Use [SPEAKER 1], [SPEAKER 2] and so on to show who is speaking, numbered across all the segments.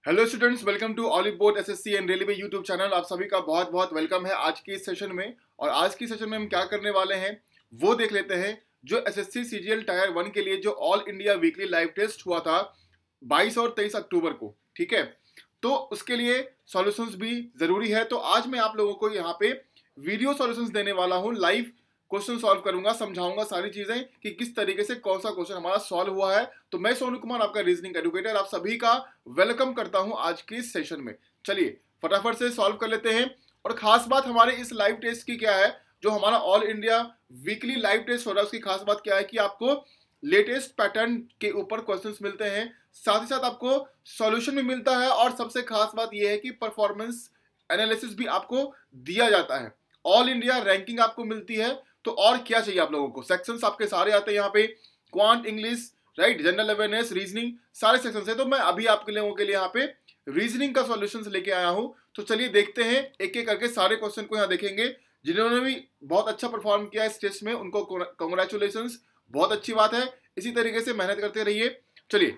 [SPEAKER 1] Hello students, welcome to Oliveboard SSC and railway YouTube channel. आप सभी का बहुत बहुत वेलकम है आज की इस सेशन में। और आज की सेशन में हम क्या करने वाले हैं वो देख लेते हैं। जो एसएससी सीजीएल टायर 1 के लिए जो all India weekly live test हुआ था 22 और 23 अक्टूबर को, ठीक है, तो उसके लिए सॉल्यूशंस भी जरूरी है। तो आज मैं आप लोगों को यहाँ पे वीडियो सॉल्यूशंस देने वाला हूँ, लाइव क्वेश्चन सॉल्व करूंगा, समझाऊंगा सारी चीजें कि किस तरीके से कौन सा क्वेश्चन हमारा सॉल्व हुआ है। तो मैं सोनू कुमार, आपका रीजनिंग एडुकेटर, आप सभी का वेलकम करता हूं आज की इस सेशन में। चलिए फटाफट से सॉल्व कर लेते हैं। और खास बात हमारे इस लाइव टेस्ट की क्या है, जो हमारा all India weekly live test हो रहा है उसकी खास बात क्या है कि आपको लेटेस्ट पैटर्न के ऊपर क्वेश्चंस मिलते हैं, साथ ही साथ आपको सॉल्यूशन भी मिलता है, और सबसे खास बात यह है कि परफॉर्मेंस एनालिसिस भी आपको दिया जाता है, ऑल इंडिया रैंकिंग आपको मिलती है। तो और क्या चाहिए आप लोगों को। सेक्शंस आपके सारे आते हैं यहाँ पे, quant, English, right, general awareness, reasoning, सारे सेक्शंस है। तो मैं अभी आपके लोगों के लिए यहाँ पे रीजनिंग का सॉल्यूशंस लेके आया हूँ। तो चलिए देखते हैं, एक एक करके सारे क्वेश्चन को यहाँ देखेंगे। जिन्होंने भी बहुत अच्छा परफॉर्म किया इस टेस्ट में उनको कॉन्ग्रेचुलेशंस, बहुत अच्छी बात है। इसी तरीके से मेहनत करते रहिए। चलिए,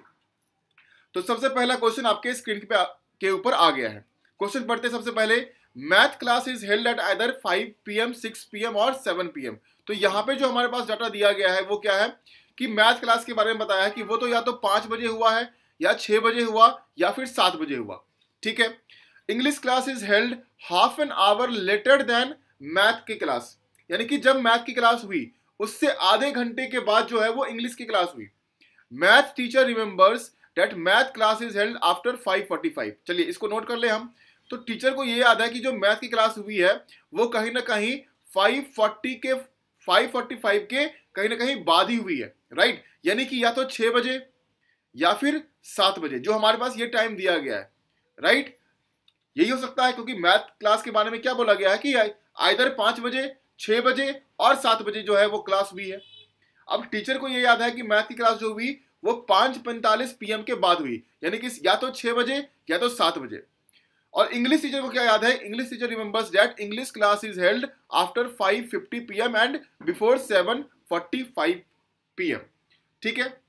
[SPEAKER 1] तो सबसे पहला क्वेश्चन आपके स्क्रीन के ऊपर आ गया है। क्वेश्चन पढ़ते सबसे पहले, math class is held at either 5 PM, 6 PM और 7 PM। तो यहाँ पे जो हमारे पास डाटा दिया गया है वो क्या है कि मैथ क्लास के बारे में बताया है कि वो तो या तो 5 बजे हुआ है, या 6 बजे हुआ, या फिर 7 बजे हुआ, ठीक है। English class is held half an hour later than math की क्लास, यानी कि जब मैथ की क्लास हुई उससे आधे घंटे के बाद जो है वो इंग्लिश की क्लास हुई। Math teacher remembers that math class is held after 5:45। चलिए इसको नोट कर ले हम। तो टीचर को ये याद है कि जो मैथ की क्लास हुई है वो कहीं ना कहीं 5:45 के कहीं ना कहीं बाद ही हुई है, राइट। यानी कि या तो 6 बजे या फिर 7 बजे, जो हमारे पास ये टाइम दिया गया है, राइट। यही हो सकता है क्योंकि मैथ क्लास के बारे में क्या बोला गया है कि आइदर 5 बजे, 6 बजे और 7 बजे जो है वो क्लास हुई है। अब टीचर को ये याद है कि मैथ की क्लास जो हुई वो 5:45 PM के बाद हुई, यानी कि या तो 6 बजे या तो 7 बजे। और इंग्लिश टीचर को क्या याद है, English teacher remembers that English class is held after 5:50 PM and before 7:45 PM, ठीक है।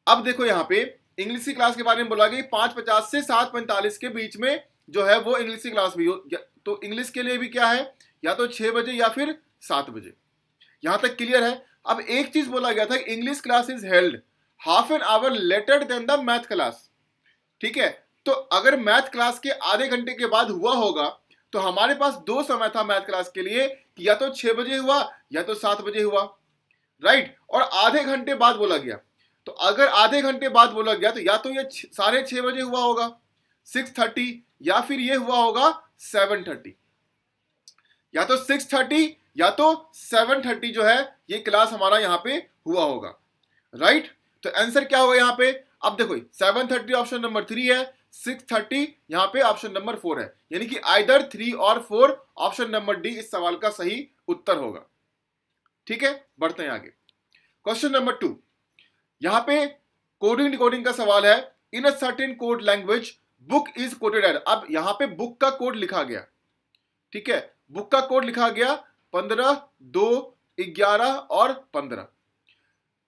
[SPEAKER 1] अब देखो यहाँ पे इंग्लिश की क्लास के बारे में बोला गया 5:50 से 7:45 के बीच में जो है वो इंग्लिश की क्लास भी हो। तो इंग्लिश के लिए भी क्या है, या तो 6 बजे या फिर 7 बजे। यहां तक क्लियर है। अब एक चीज बोला गया था, English class is held half an hour later then the math class, ठीक है। तो अगर मैथ क्लास के आधे घंटे के बाद हुआ होगा तो हमारे पास दो समय था मैथ क्लास के लिए कि या तो 6 बजे हुआ या तो 7 बजे हुआ, राइट। और आधे घंटे बाद बोला गया, तो अगर आधे घंटे बाद बोला गया तो या तो ये 6:30 बजे हुआ होगा 6:30, या फिर ये हुआ होगा 7:30, या तो 6:30 या तो 7:30 जो है ये क्लास हमारा यहाँ पे हुआ होगा, राइट। तो आंसर क्या होगा यहाँ पे, अब देखो 7:30 ऑप्शन नंबर 3 है, 6:30 यहाँ पे ऑप्शन नंबर 4 है, यानी कि आइदर 3 और 4 ऑप्शन नंबर डी इस सवाल का सही उत्तर होगा, ठीक है। बढ़ते हैं आगे। क्वेश्चन नंबर 2, यहाँ पे कोडिंग डिकोडिंग का सवाल है। In a certain code language book is coded at. अब यहाँ पे बुक का कोड लिखा गया, ठीक है, बुक का कोड लिखा गया 15, 2, 11 और 15।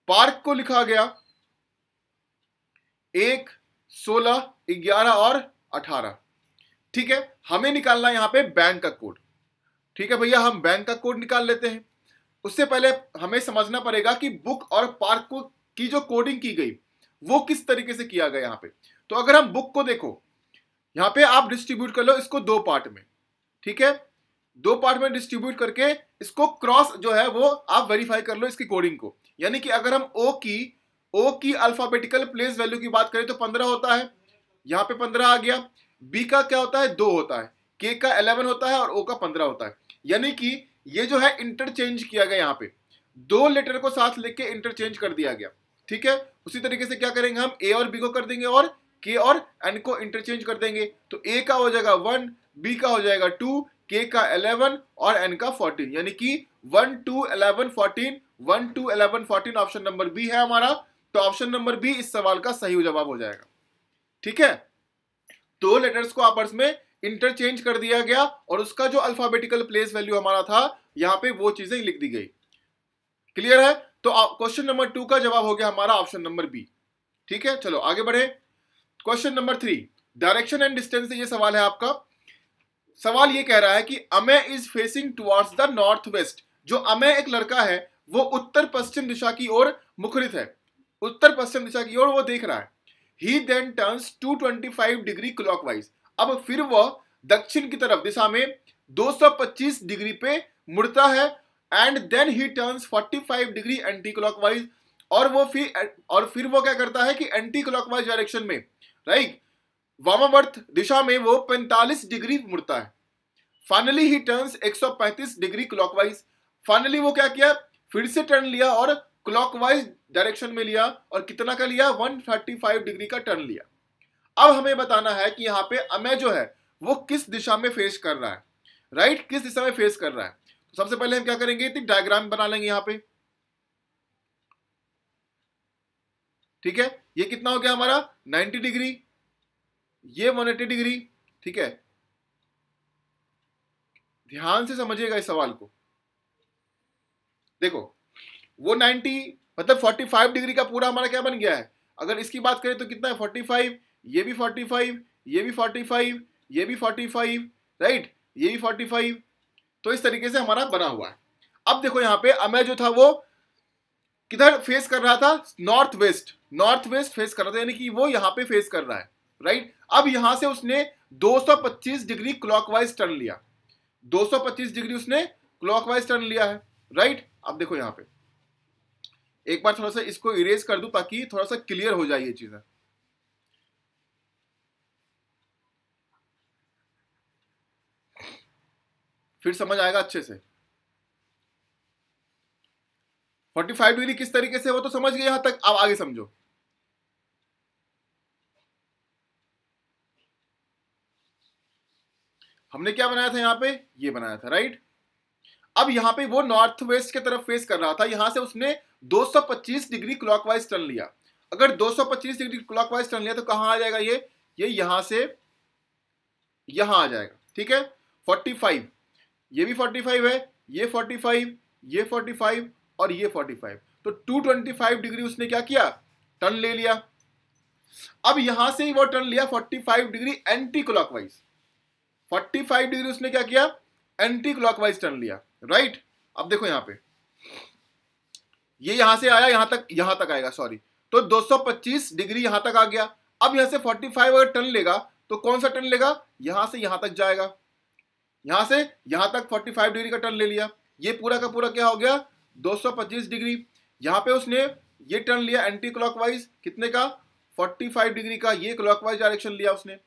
[SPEAKER 1] पार्क को लिखा गया 1, 16, 11 और 18, ठीक है। हमें निकालना यहां पे बैंक का कोड, ठीक है भैया, हम बैंक का कोड निकाल लेते हैं। उससे पहले हमें समझना पड़ेगा कि बुक और पार्क को की जो कोडिंग की गई वो किस तरीके से किया गया यहां पे। तो अगर हम बुक को देखो, यहां पे आप डिस्ट्रीब्यूट कर लो इसको दो पार्ट में, ठीक है, दो पार्ट में डिस्ट्रीब्यूट करके इसको क्रॉस जो है वो आप वेरीफाई कर लो इसकी कोडिंग को। यानी कि अगर हम ओ की अल्फाबेटिकल प्लेस वैल्यू की बात करें तो 15 होता है, यहां पे 15 आ गया। बी का क्या होता है, 2 होता है, के का 11 होता है और ओ का 15 होता है। यानी कि ये जो है इंटरचेंज किया गया, यहां पे दो लेटर को साथ लेके इंटरचेंज कर दिया गया, ठीक है। उसी तरीके से क्या करेंगे हम, ए और बी को कर देंगे और के और एन को इंटरचेंज कर देंगे। तो ए का हो जाएगा 1, बी का हो जाएगा 2, के का 11 और एन का 14, यानी कि 1, 2, 11, 14, 1, 2, 11, 14 ऑप्शन नंबर बी है हमारा। तो ऑप्शन नंबर बी इस सवाल का सही जवाब हो जाएगा, ठीक है। दो लेटर्स को आपस में इंटरचेंज कर दिया गया और उसका जो अल्फाबेटिकल प्लेस वैल्यू हमारा था यहां पे वो चीजें लिख दी गई, क्लियर है। तो क्वेश्चन नंबर 2 का जवाब हो गया हमारा ऑप्शन नंबर बी, ठीक है। चलो आगे बढ़े। Question number 3, direction and distance से ये सवाल है आपका। सवाल ये कह रहा है कि Ameya is facing towards the north west. जो अमेय एक लड़का है वो उत्तर पश्चिम दिशा की ओर मुखरित है, उत्तर पश्चिम दिशा की ओर वो देख रहा है। ही देन टर्न्स 225 डिग्री क्लॉकवाइज। अब फिर वह दक्षिण की तरफ दिशा में 225 डिग्री पे मुड़ता है। And then he turns 45 degree anti clockwise. और फिर वो क्या करता है कि एंटी क्लॉकवाइज डायरेक्शन में, राइट, वामावर्त दिशा में वो 45 डिग्री मुड़ता है। Finally he turns 135 degree clockwise. Finally वो क्या किया, फिर से टर्न लिया और क्लॉकवाइज डायरेक्शन में लिया, और कितना का लिया, 135 डिग्री का टर्न लिया। अब हमें बताना है कि यहाँ पे अमेय जो है वो किस दिशा में फेस कर रहा है, राइट, किस दिशा में फेस कर रहा है। तो सबसे पहले हम क्या करेंगे, डायग्राम बना लेंगे यहाँ पे। ठीक है, ये कितना हो गया हमारा 90 डिग्री, ये 180 डिग्री। ठीक है, ध्यान से समझिएगा इस सवाल को। देखो वो 90 मतलब 45 डिग्री का पूरा हमारा क्या बन गया है। अगर इसकी बात करें तो कितना है 45, ये भी 45, ये भी 45, ये भी 45, राइट, ये भी 45। तो इस तरीके से हमारा बना हुआ है। अब देखो यहाँ पे अमेय जो था वो किधर फेस कर रहा था, north west, north west face कर रहा था, यानी कि वो यहाँ पे फेस कर रहा है, राइट। अब यहां से उसने 225 डिग्री क्लॉकवाइज टर्न लिया, 225 डिग्री उसने क्लॉकवाइज टर्न लिया है, राइट। अब देखो यहां पे एक बार थोड़ा सा इसको इरेज कर दूं ताकि थोड़ा सा क्लियर हो जाए ये चीजें। फिर समझ आएगा अच्छे से। 45 डिग्री किस तरीके से, वो तो समझ गए यहां तक, अब आगे समझो। हमने क्या बनाया था, यहां पे ये बनाया था, राइट। अब यहां पे वो नॉर्थ वेस्ट की तरफ फेस कर रहा था, यहां से उसने 225 डिग्री क्लॉकवाइज टर्न लिया। अगर 225 डिग्री क्लॉकवाइज टर्न लिया तो कहां आ जाएगा, ये यहां से यहां आ जाएगा। ठीक है, 45, ये भी 45 है, ये 45, ये 45 और ये 45। तो 225 डिग्री उसने क्या किया, टर्न ले लिया। अब यहां से ही वो टर्न लिया 45 डिग्री एंटी क्लॉकवाइज। 45 डिग्री उसने क्या किया, एंटी क्लॉकवाइज टर्न लिया, राइट। अब देखो यहां पे ये यहां से आया यहां तक आएगा, सॉरी, तो 225 डिग्री यहां तक आ गया। अब यहां से 45 अगर टर्न लेगा तो कौन सा टर्न लेगा, यहां से यहां तक जाएगा, यहां से यहां तक 45 डिग्री का टर्न ले लिया। ये पूरा का पूरा क्या हो गया 225 डिग्री। यहां पे उसने ये टर्न लिया एंटी क्लॉकवाइज, कितने का, 45 डिग्री का, ये क्लॉकवाइज डायरेक्शन लिया उसने।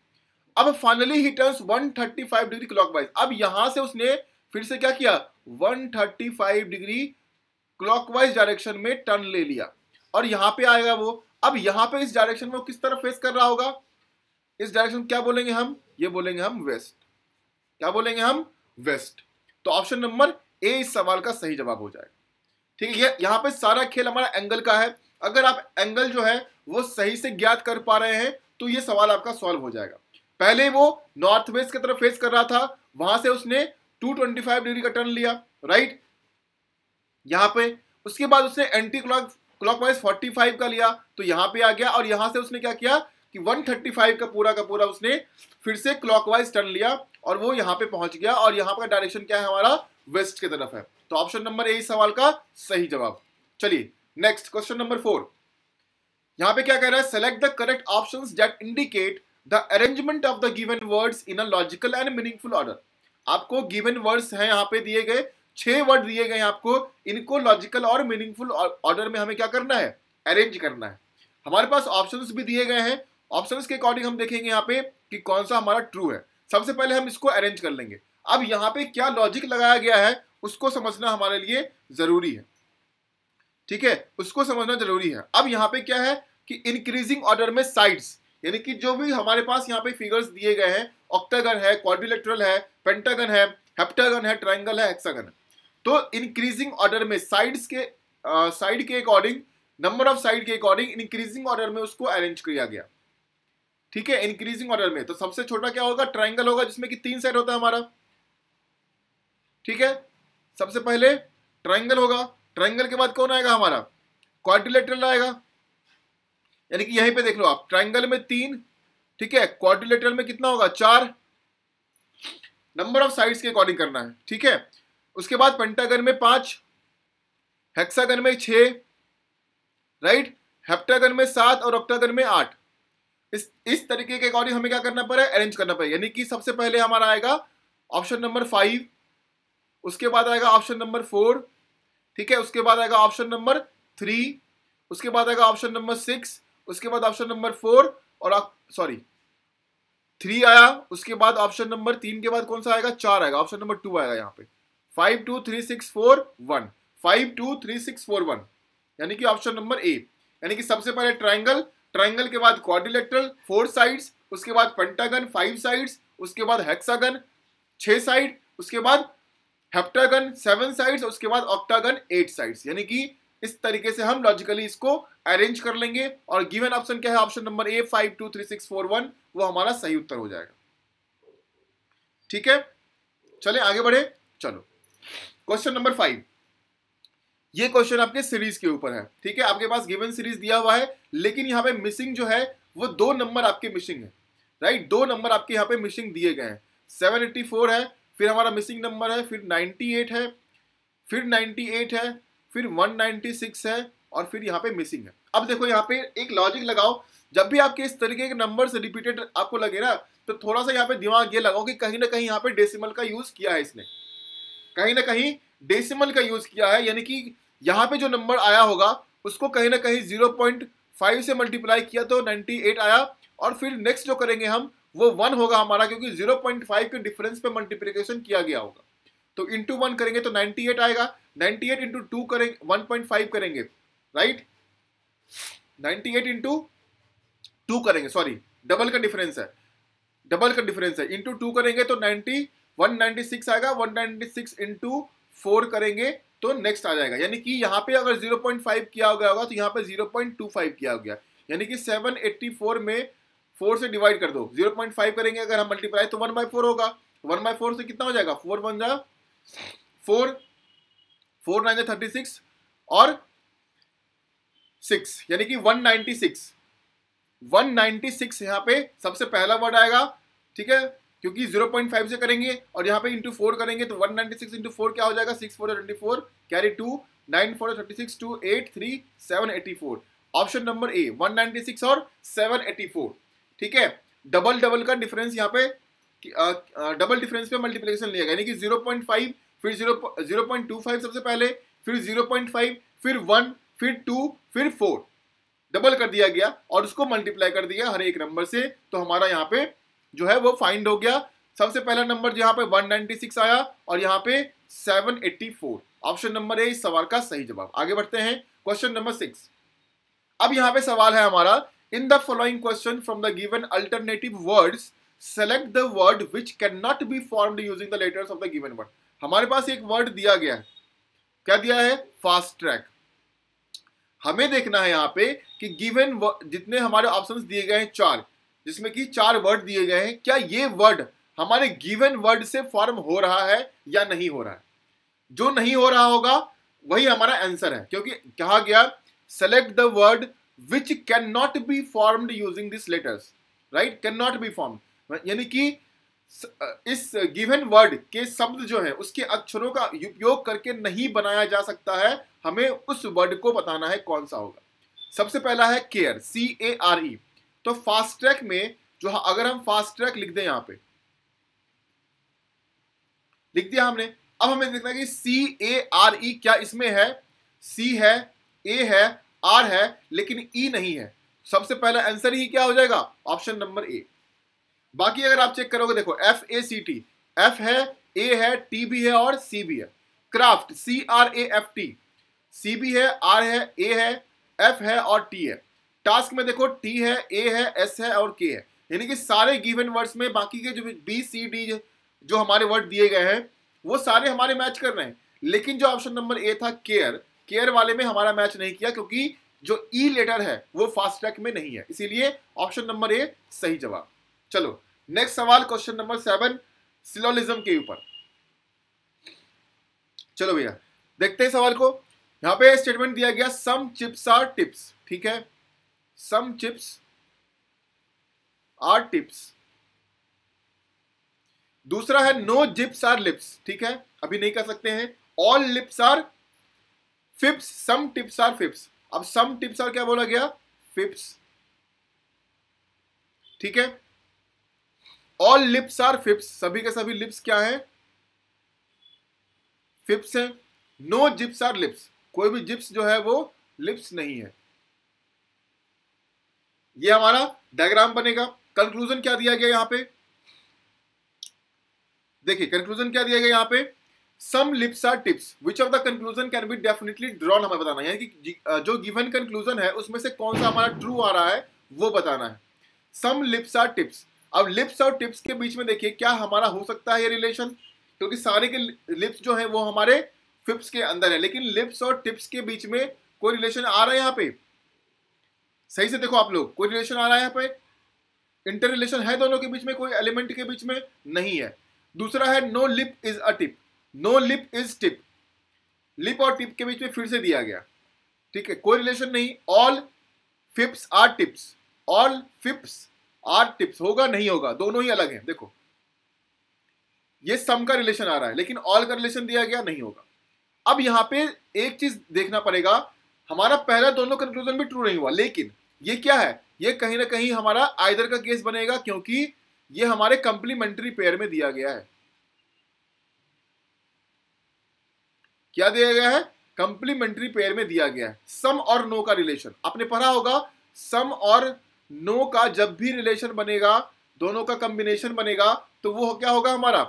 [SPEAKER 1] अब finally he turns 135 degree clockwise. अब यहां से उसने फिर से क्या किया, 135 डिग्री क्लॉकवाइज डायरेक्शन में टर्न ले लिया, और यहां पे आएगा वो। अब यहां पे इस डायरेक्शन में वो किस तरफ फेस कर रहा होगा, इस डायरेक्शन क्या बोलेंगे हम, ये बोलेंगे हम वेस्ट। क्या बोलेंगे हम, वेस्ट। तो ऑप्शन नंबर ए इस सवाल का सही जवाब हो जाएगा। ठीक है, यहां पे सारा खेल हमारा एंगल का है। अगर आप एंगल जो है वो सही से ज्ञात कर पा रहे हैं तो ये सवाल आपका सॉल्व हो जाएगा। पहले वो नॉर्थ वेस्ट की तरफ फेस कर रहा था, वहां से उसने 225 डिग्री का टर्न लिया, राइट, यहां पे। उसके बाद उसने एंटी क्लॉकवाइज 45 का लिया, तो यहां पे आ गया, और यहां से उसने क्या किया कि 135 का पूरा उसने फिर से क्लॉकवाइज टर्न लिया, और वो यहां पे पहुंच गया, और यहां का डायरेक्शन क्या है हमारा, वेस्ट की तरफ है। तो ऑप्शन नंबर ए इस सवाल का सही जवाब। चलिए नेक्स्ट क्वेश्चन नंबर 4। यहां पे क्या कह रहा है, select the correct options that indicate the arrangement of the given words in a logical and meaningful order. आपको गिवन वर्ड्स हैं यहाँ पे दिए गए, 6 वर्ड दिए गए हैं आपको, इनको लॉजिकल और मीनिंगफुल ऑर्डर में हमें क्या करना है, अरेंज करना है। हमारे पास ऑप्शंस भी दिए गए हैं, ऑप्शंस के अकॉर्डिंग हम देखेंगे यहाँ पे कि कौन सा हमारा ट्रू है। सबसे पहले हम इसको अरेंज कर लेंगे। अब यहाँ पे क्या लॉजिक लगाया गया है उसको समझना हमारे लिए जरूरी है। ठीक है, उसको समझना जरूरी है। अब यहाँ पे क्या है कि इंक्रीजिंग ऑर्डर में साइड्स, यानी कि जो भी हमारे पास यहाँ पे फिगर्स दिए गए हैं, ऑक्टागन है, क्वाड्रिलेटरल है, पेंटागन है, हेप्टागन है, ट्रायंगल है, हेक्सागन है, तो इंक्रीजिंग ऑर्डर में साइड्स के साइड के अकॉर्डिंग, नंबर ऑफ साइड के अकॉर्डिंग इंक्रीजिंग ऑर्डर में उसको अरेंज किया गया। ठीक है, इंक्रीजिंग ऑर्डर में तो सबसे छोटा क्या होगा, ट्रायंगल होगा, जिसमें कि 3 साइड होता है हमारा। ठीक है, सबसे पहले ट्रायंगल होगा, ट्रायंगल के बाद कौन आएगा हमारा, क्वाड्रिलेटरल आएगा, यानी कि यहीं पे देख लो आप, ट्रायंगल में 3, ठीक है, क्वाड्रिलेटरल में कितना होगा 4, नंबर ऑफ साइड्स के अकॉर्डिंग करना है, ठीक है। उसके बाद पेंटागन में 5, हेक्सागन में 6, राइट, हेप्टागन में 7 और ऑक्टागन में 8। इस तरीके के अकॉर्डिंग हमें क्या करना पड़ेगा, अरेंज करना पड़ेगा। यानी कि सबसे पहले हमारा आएगा ऑप्शन नंबर 5, उसके बाद आएगा ऑप्शन नंबर 4, ठीक है, उसके बाद आएगा ऑप्शन नंबर 3, उसके बाद आएगा ऑप्शन नंबर 6, उसके बाद ऑप्शन नंबर 4 और 3 आया, उसके बाद ऑप्शन नंबर 3 के बाद कौन सा आएगा, 4 आएगा, ऑप्शन नंबर 2 आएगा यहाँ पे। 5 2 3 6 4 1, 5 2 3 6 4 1, यानी कि ऑप्शन नंबर ए। यानी कि सबसे पहले ट्राइंगल, ट्राइंगल के बाद क्वाड्रिलेटरल 4 साइड्स, उसके बाद पेंटागन 5 साइड्स, उसके बाद हेक्सागन 6 साइड, उसके बाद हेप्टागन 7 साइड्स, उसके बाद ऑक्टागन 8 साइड्स। यानी कि इस तरीके से हम लॉजिकली इसको अरेंज कर लेंगे और गिवन ऑप्शन क्या है, ऑप्शन नंबर ए 5 2 3 6 4 1, वो हमारा सही उत्तर हो जाएगा। ठीक है, चले आगे बढ़े। चलो क्वेश्चन नंबर 5, ये क्वेश्चन आपके सीरीज के ऊपर है, ठीक है। आपके पास गिवन सीरीज दिया हुआ है, लेकिन यहाँ पे मिसिंग जो है वो 2 नंबर आपके मिसिंग है, राइट। 2 नंबर आपके यहाँ पे मिसिंग दिए गए हैं, 784 है, फिर हमारा मिसिंग नंबर है, फिर 98 है, फिर 98 है, फिर 196 है, और फिर यहाँ पे मिसिंग है। अब देखो यहाँ पे एक लॉजिक लगाओ, जब भी आपके इस तरीके के नंबर से रिपीटेड आपको लगे ना, तो थोड़ा सा यहाँ पे दिमाग ये लगाओ कि कहीं ना कहीं यहाँ पे डेसिमल का यूज किया है इसने, कहीं ना कहीं डेसिमल का यूज किया है। यानी कि यहाँ पे जो नंबर आया होगा उसको कहीं ना कहीं 0.5 से मल्टीप्लाई किया तो 98 आया, और फिर नेक्स्ट जो करेंगे हम वो 1 होगा हमारा, क्योंकि 0.5 के डिफरेंस पे मल्टीप्लिकेशन किया गया होगा। तो इंटू 1 करेंगे तो 98 आएगा, 98 इंटू 2 करेंगे 1.5 करेंगे, राइट, 98 इंटू 2 करेंगे, सॉरी डबल का डिफरेंस है, डबल का डिफरेंस है, इंटू 2 करेंगे तो 196 आएगा, 196 इंटू 4 करेंगे तो नेक्स्ट आ जाएगा। यानी कि यहाँ पे अगर 0.5 किया गया होगा तो यहाँ पे 0.25 किया गया, यानी कि 784 में 4 से डिवाइड कर दो, 0.5 करेंगे अगर हम मल्टीप्लाई तो 1/4 होगा, 1/4 से कितना हो जाएगा, 4 बन जा 4, 4 9 36 और 6, यानी कि 196, 196 यहाँ पे सबसे पहला वर्ड आएगा, ठीक है, क्योंकि 0.5 से करेंगे और यहाँ पे इंटू 4 करेंगे तो 196 इंटू 4 क्या हो जाएगा, 6 4 24, कैरी 2, 9 4 36, 2 8 3 784। ऑप्शन नंबर ए 196 और 784, ठीक है। डबल डबल का डिफरेंस यहाँ पे डबल डिफरेंस पे मल्टीप्लिकेशन लिया गया, यानी कि 0.5 फिर 0.25 सबसे पहले, फिर 0.5 फिर 1 फिर 2 फिर 4, डबल कर दिया गया और उसको मल्टीप्लाई कर दिया हर एक नंबर से। तो हमारा यहाँ पे जो है वो फाइंड हो गया। सबसे पहला नंबर यहाँ पे 196 आया और यहाँ पे 784। ऑप्शन नंबर ए इस सवाल का सही जवाब। आगे बढ़ते हैं क्वेश्चन नंबर 6। अब यहाँ पे सवाल है हमारा, in the following question from the given alternative words select the word which can not be formed using the letters of the given word. हमारे पास एक वर्ड दिया गया है, क्या दिया है, फास्ट ट्रैक। हमें देखना है यहाँ पे कि गिवन जितने हमारे ऑप्शंस दिए गए हैं 4, जिसमें कि 4 वर्ड दिए गए हैं, क्या ये वर्ड हमारे गिवन वर्ड से फॉर्म हो रहा है या नहीं हो रहा है। जो नहीं हो रहा होगा वही हमारा आंसर है, क्योंकि कहा गया select the word which can not be formed using this letters, right, can not be formed, यानी कि इस गिवन वर्ड के शब्द जो है उसके अक्षरों का उपयोग करके नहीं बनाया जा सकता है। हमें उस वर्ड को बताना है कौन सा होगा। सबसे पहला है केयर, CARE। तो फास्ट ट्रैक में जो अगर हम फास्ट ट्रैक लिख दें, यहां पे लिख दिया हमने। अब हमें देखना है कि CARE क्या इसमें है, C है, A है, R है, लेकिन E नहीं है। सबसे पहला आंसर ही क्या हो जाएगा, ऑप्शन नंबर ए। बाकी अगर आप चेक करोगे, देखो FACT, F है, A है, T भी है और C भी है। क्राफ्ट CRAFT, C भी है, R है, A है, F है और T है। टास्क में देखो T है, A है, S है और K है। यानी कि सारे गिवन वर्ड्स में बाकी के जो BCD जो हमारे वर्ड दिए गए हैं वो सारे हमारे मैच कर रहे हैं, लेकिन जो ऑप्शन नंबर ए था केयर, केयर वाले में हमारा मैच नहीं किया, क्योंकि जो ई लेटर है वो फास्ट ट्रैक में नहीं है, इसीलिए ऑप्शन नंबर ए सही जवाब। चलो नेक्स्ट सवाल, क्वेश्चन नंबर 7 सिलोजिज्म के ऊपर। चलो भैया देखते हैं सवाल को। यहां पे स्टेटमेंट दिया गया सम चिप्स आर टिप्स, ठीक है, सम चिप्स आर टिप्स। दूसरा है नो जिप्स आर लिप्स, ठीक है, अभी नहीं कर सकते हैं। All lips are fips, some tips are fips. अब सम टिप्स आर क्या बोला गया, फिप्स, ठीक है। ऑल लिप्स आर फिप्स, सभी के सभी लिप्स क्या है, फिप्स है। नो जिप्स आर लिप्स, कोई भी जिप्स जो है वो लिप्स नहीं है। ये हमारा डायग्राम बनेगा। कंक्लूजन क्या दिया गया यहां पे, देखिए कंक्लूजन क्या दिया गया यहां पे, some lips are tips, which of the conclusion can be definitely drawn, हमें बताना है, यानी कि जो गिवन कंक्लूजन है उसमें से कौन सा हमारा ट्रू आ रहा है वो बताना है। सम लिप्स आर टिप्स, अब लिप्स और टिप्स के बीच में देखिए क्या हमारा हो सकता है ये रिलेशन, क्योंकि सारे के लिप्स जो है वो हमारे फिप्स के अंदर है, लेकिन लिप्स और टिप्स के बीच में कोई रिलेशन आ रहा है यहाँ पे, सही से देखो आप लोग, कोई रिलेशन आ रहा है यहाँ पे, इंटर रिलेशन है दोनों के बीच में, कोई एलिमेंट के बीच में नहीं है। दूसरा है no lip is a tip, no lip is tip, lip और टिप के बीच में फिर से दिया गया, ठीक है, कोई रिलेशन नहीं। All fips are tips, all fips are tips, होगा नहीं होगा, दोनों ही अलग हैं। देखो ये सम का रिलेशन आ रहा है, लेकिन ऑल का रिलेशन दिया गया, नहीं होगा। अब यहां पे एक चीज देखना पड़ेगा, हमारा पहला दोनों कंक्लूजन भी ट्रू नहीं हुआ, लेकिन ये क्या है, ये कहीं ना कहीं हमारा आइदर का केस बनेगा, क्योंकि ये हमारे कंप्लीमेंट्री पेयर में दिया गया है। क्या दिया गया है, कंप्लीमेंट्री पेयर में दिया गया है। सम और नो का रिलेशन आपने पढ़ा होगा, सम और नो का जब भी रिलेशन बनेगा, दोनों का कॉम्बिनेशन बनेगा, तो वो क्या होगा हमारा,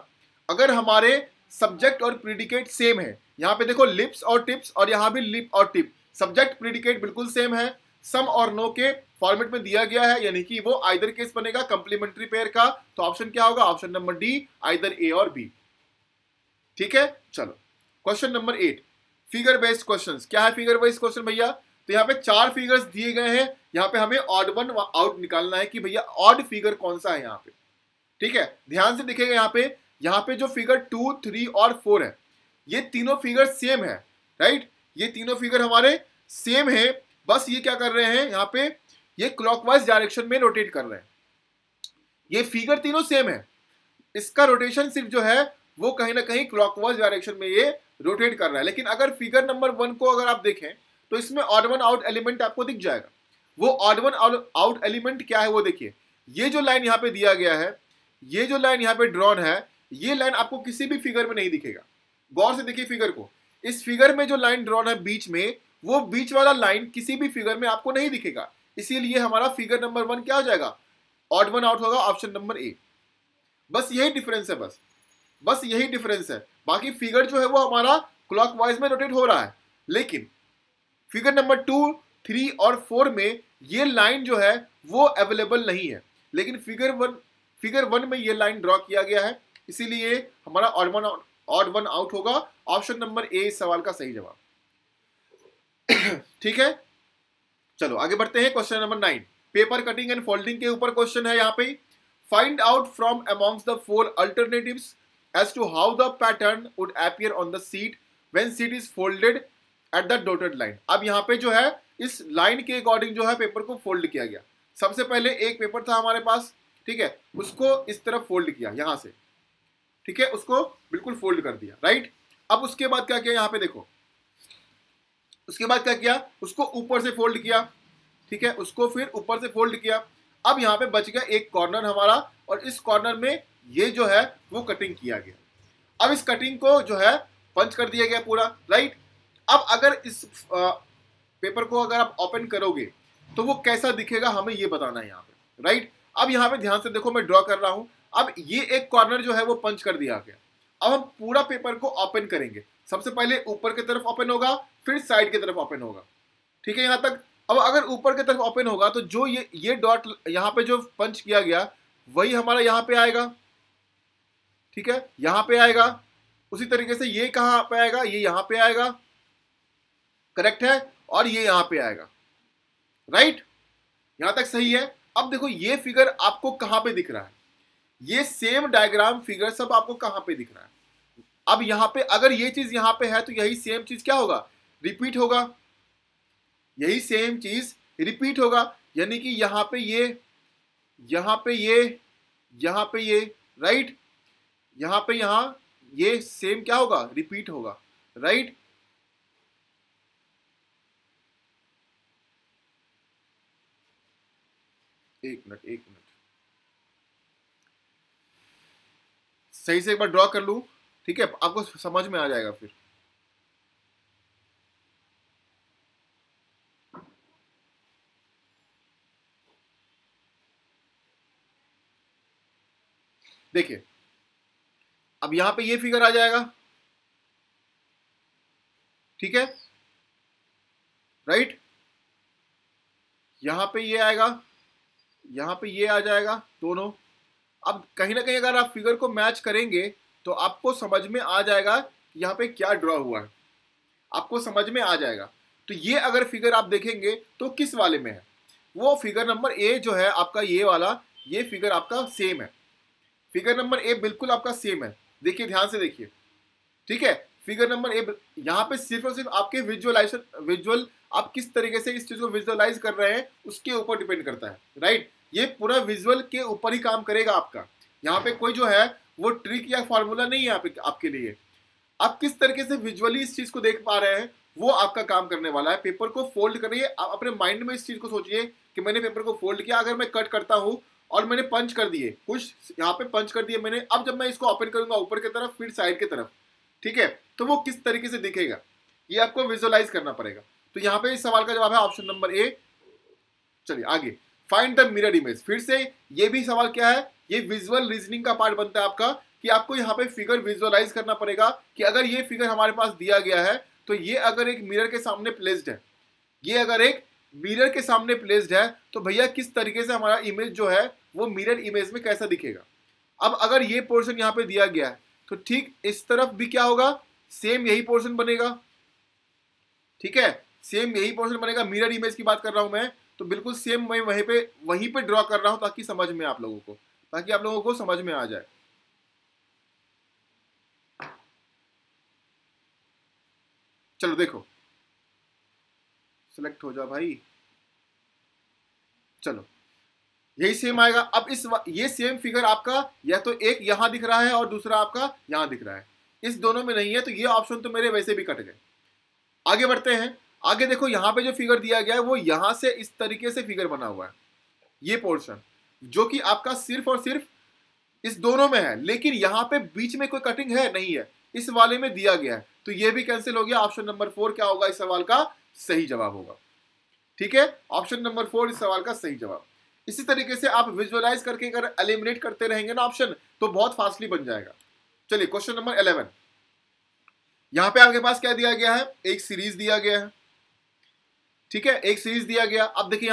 [SPEAKER 1] अगर हमारे सब्जेक्ट और प्रीडिकेट सेम है, यहां पे देखो लिप्स और टिप्स, और यहां भी लिप और टिप, सब्जेक्ट प्रीडिकेट बिल्कुल सेम है, सम और नो के फॉर्मेट में दिया गया है, यानी कि वो आइदर केस बनेगा कंप्लीमेंट्री पेयर का। तो ऑप्शन क्या होगा, ऑप्शन नंबर डी, आइदर ए और बी, ठीक है। चलो question number 8, figure based questions. क्या है फिगर बेस्ड क्वेश्चन भैया, तो यहाँ पे 4 फिगर्स दिए गए हैं, यहाँ पे हमें ऑड वन आउट निकालना है कि भैया ऑड फिगर कौन सा है यहाँ पे, ठीक है। ध्यान से दिखेगा यहाँ पे जो फिगर 2, 3 और 4 है, ये तीनों फिगर सेम है, राइट, ये तीनों फिगर हमारे सेम है, बस ये क्या कर रहे हैं यहाँ पे, ये क्लॉकवाइज डायरेक्शन में रोटेट कर रहे हैं। ये फिगर तीनों सेम है, इसका रोटेशन सिर्फ जो है वो कहीं ना कहीं क्लॉकवाइज डायरेक्शन में ये रोटेट कर रहा है। लेकिन अगर फिगर नंबर 1 को अगर आप देखें तो इसमें ऑड वन आउट एलिमेंट आपको दिख जाएगा। वो ऑड वन आउट एलिमेंट क्या है वो देखिए, ये जो लाइन यहाँ पे दिया गया है, ये जो लाइन यहाँ पे ड्रॉन है, ये लाइन आपको किसी भी फिगर में नहीं दिखेगा। गौर से देखिए फिगर को, इस फिगर में जो लाइन ड्रॉन है बीच में, वो बीच वाला लाइन किसी भी फिगर में आपको नहीं दिखेगा, इसीलिए हमारा फिगर नंबर 1 क्या हो जाएगा, ऑड वन आउट होगा, ऑप्शन नंबर ए। बस यही डिफरेंस है, बस यही डिफरेंस है, बाकी फिगर जो है वो हमारा क्लॉकवाइज में रोटेट हो रहा है, लेकिन फिगर नंबर 2, 3 और 4 में ये लाइन जो है वो अवेलेबल नहीं है, लेकिन फिगर 1 में ये लाइन ड्रॉ किया गया है, इसीलिए हमारा ऑड वन आउट होगा, ऑप्शन नंबर ए इस सवाल का सही जवाब। ठीक है, चलो आगे बढ़ते हैं। Question number 9, paper cutting and folding के ऊपर क्वेश्चन है यहाँ पे। Find out from amongst the 4 alternatives as to how the pattern would appear on the sheet when sheet is folded at the dotted line। अब यहाँ पे जो है इस लाइन के अकॉर्डिंग जो है पेपर को फोल्ड किया गया। सबसे पहले एक पेपर था हमारे पास, ठीक है, उसको इस तरफ फोल्ड किया यहाँ से, ठीक है, उसको बिल्कुल फोल्ड कर दिया, राइट। अब उसके बाद क्या किया, यहाँ पे देखो, उसके बाद क्या किया, उसको ऊपर से फोल्ड किया, ठीक है, उसको फिर ऊपर से फोल्ड किया। अब यहाँ पे बच गया एक कॉर्नर हमारा, और इस कॉर्नर में ये जो है वो कटिंग किया गया। अब इस कटिंग को जो है पंच कर दिया गया पूरा, राइट। अब अगर इस पेपर को अगर आप ओपन करोगे तो वो कैसा दिखेगा हमें ये बताना है यहाँ पे, राइट। अब यहाँ पे ध्यान से देखो, मैं ड्रॉ कर रहा हूँ। अब ये एक कॉर्नर जो है वो पंच कर दिया गया। अब हम पूरा पेपर को ओपन करेंगे, सबसे पहले ऊपर की तरफ ओपन होगा, फिर साइड की तरफ ओपन होगा, ठीक है, यहाँ तक। अब अगर ऊपर की तरफ ओपन होगा तो जो ये डॉट यहाँ पे जो पंच किया गया वही हमारा यहाँ पे आएगा, ठीक है, यहां पे आएगा। उसी तरीके से ये कहां पे आएगा, ये यहां पे आएगा, करेक्ट है, और ये यहां पे आएगा, राइट, यहां तक सही है। अब देखो ये फिगर आपको कहां पे दिख रहा है, ये सेम डायग्राम फिगर सब आपको कहां पे दिख रहा है। अब यहां पे अगर ये चीज यहां पे है तो यही सेम चीज क्या होगा, रिपीट होगा, यही सेम चीज रिपीट होगा, यानी कि यहां पे यहाँ पे ये, यहाँ पे ये, राइट, यहाँ पे यहाँ ये सेम क्या होगा, रिपीट होगा, राइट। एक मिनट, एक मिनट, सही से एक बार ड्रॉ कर लूं, ठीक है, आपको समझ में आ जाएगा फिर। देखिए अब यहां पे ये फिगर आ जाएगा, ठीक है, राइट, यहां पे ये आएगा, यहां पे ये आ जाएगा दोनों। अब कहीं ना कहीं अगर आप फिगर को मैच करेंगे तो आपको समझ में आ जाएगा यहाँ पे क्या ड्रॉ हुआ है, आपको समझ में आ जाएगा। तो ये अगर फिगर आप देखेंगे तो किस वाले में है, वो फिगर नंबर ए जो है आपका, ये वाला, ये फिगर आपका सेम है, फिगर नंबर ए बिल्कुल आपका सेम है। देखिए ध्यान से देखिए, ठीक है, फिगर नंबर ए यहाँ पे सिर्फ और सिर्फ आपके विजुअल आप किस तरीके से इस चीज को विजुअलाइज कर रहे हैं उसके ऊपर डिपेंड करता है, राइट। ये पूरा विजुअल के ऊपर ही काम करेगा आपका, यहाँ पे कोई जो है वो ट्रिक या फॉर्मूला नहीं है आपके लिए। आप किस तरीके से विजुअली इस चीज को देख पा रहे हैं वो आपका काम करने वाला है। पेपर को फोल्ड करिए, आप अपने माइंड में इस चीज को सोचिए कि मैंने पेपर को फोल्ड किया, अगर मैं कट करता हूं और मैंने पंच कर दिए, कुछ यहाँ पे पंच कर दिए मैंने, अब जब मैं इसको ओपन करूंगा ऊपर की तरफ फिर साइड की तरफ, ठीक है, तो वो किस तरीके से दिखेगा ये आपको विजुअलाइज करना पड़ेगा। तो यहाँ पे इस सवाल का जवाब है ऑप्शन नंबर ए। चलिए आगे, फाइंड द मिरर इमेज। फिर से ये भी सवाल क्या है, ये विजुअल रीजनिंग का पार्ट बनता है आपका, कि आपको यहाँ पे फिगर विजुअलाइज करना पड़ेगा कि अगर ये फिगर हमारे पास दिया गया है तो ये अगर एक मिरर के सामने प्लेस्ड है, ये अगर एक मिरर के सामने प्लेस्ड है तो भैया किस तरीके से हमारा इमेज जो है वो मिरर इमेज में कैसा दिखेगा। अब अगर ये पोर्शन यहाँ पे दिया गया है तो ठीक इस तरफ भी क्या होगा, सेम यही पोर्शन बनेगा, ठीक है, सेम यही पोर्शन बनेगा। मिरर इमेज की बात कर रहा हूं मैं, तो बिल्कुल सेम मैं वहीं पे ड्रॉ कर रहा हूं ताकि समझ में आप लोगों को, ताकि आप लोगों को समझ में आ जाए। चलो देखो, सिलेक्ट हो जा भाई, चलो यही सेम आएगा। अब ये सेम फिगर आपका या तो एक यहां दिख रहा है और दूसरा आपका यहां दिख रहा है, इस दोनों में नहीं है, तो ये ऑप्शन तो मेरे वैसे भी कट गए। आगे बढ़ते हैं, आगे देखो यहाँ पे जो फिगर दिया गया है वो यहां से इस तरीके से फिगर बना हुआ है, ये पोर्शन जो कि आपका सिर्फ और सिर्फ इस दोनों में है, लेकिन यहाँ पे बीच में कोई कटिंग है नहीं है, इस वाले में दिया गया है, तो ये भी कैंसिल हो गया। ऑप्शन नंबर 4 क्या होगा, इस सवाल का सही जवाब होगा, ठीक है, ऑप्शन नंबर 4 इस सवाल का सही जवाब। इसी तरीके से आप विजुअलाइज करके अगर एलिमिनेट करते रहेंगे ना ऑप्शन, तो बहुत फास्टली बन जाएगा। चलिए क्वेश्चन नंबर 11, यहां पे आपके पास क्या दिया गया है, एक सीरीज दिया गया है, ठीक है, एक सीरीज दिया गया। अब देखिए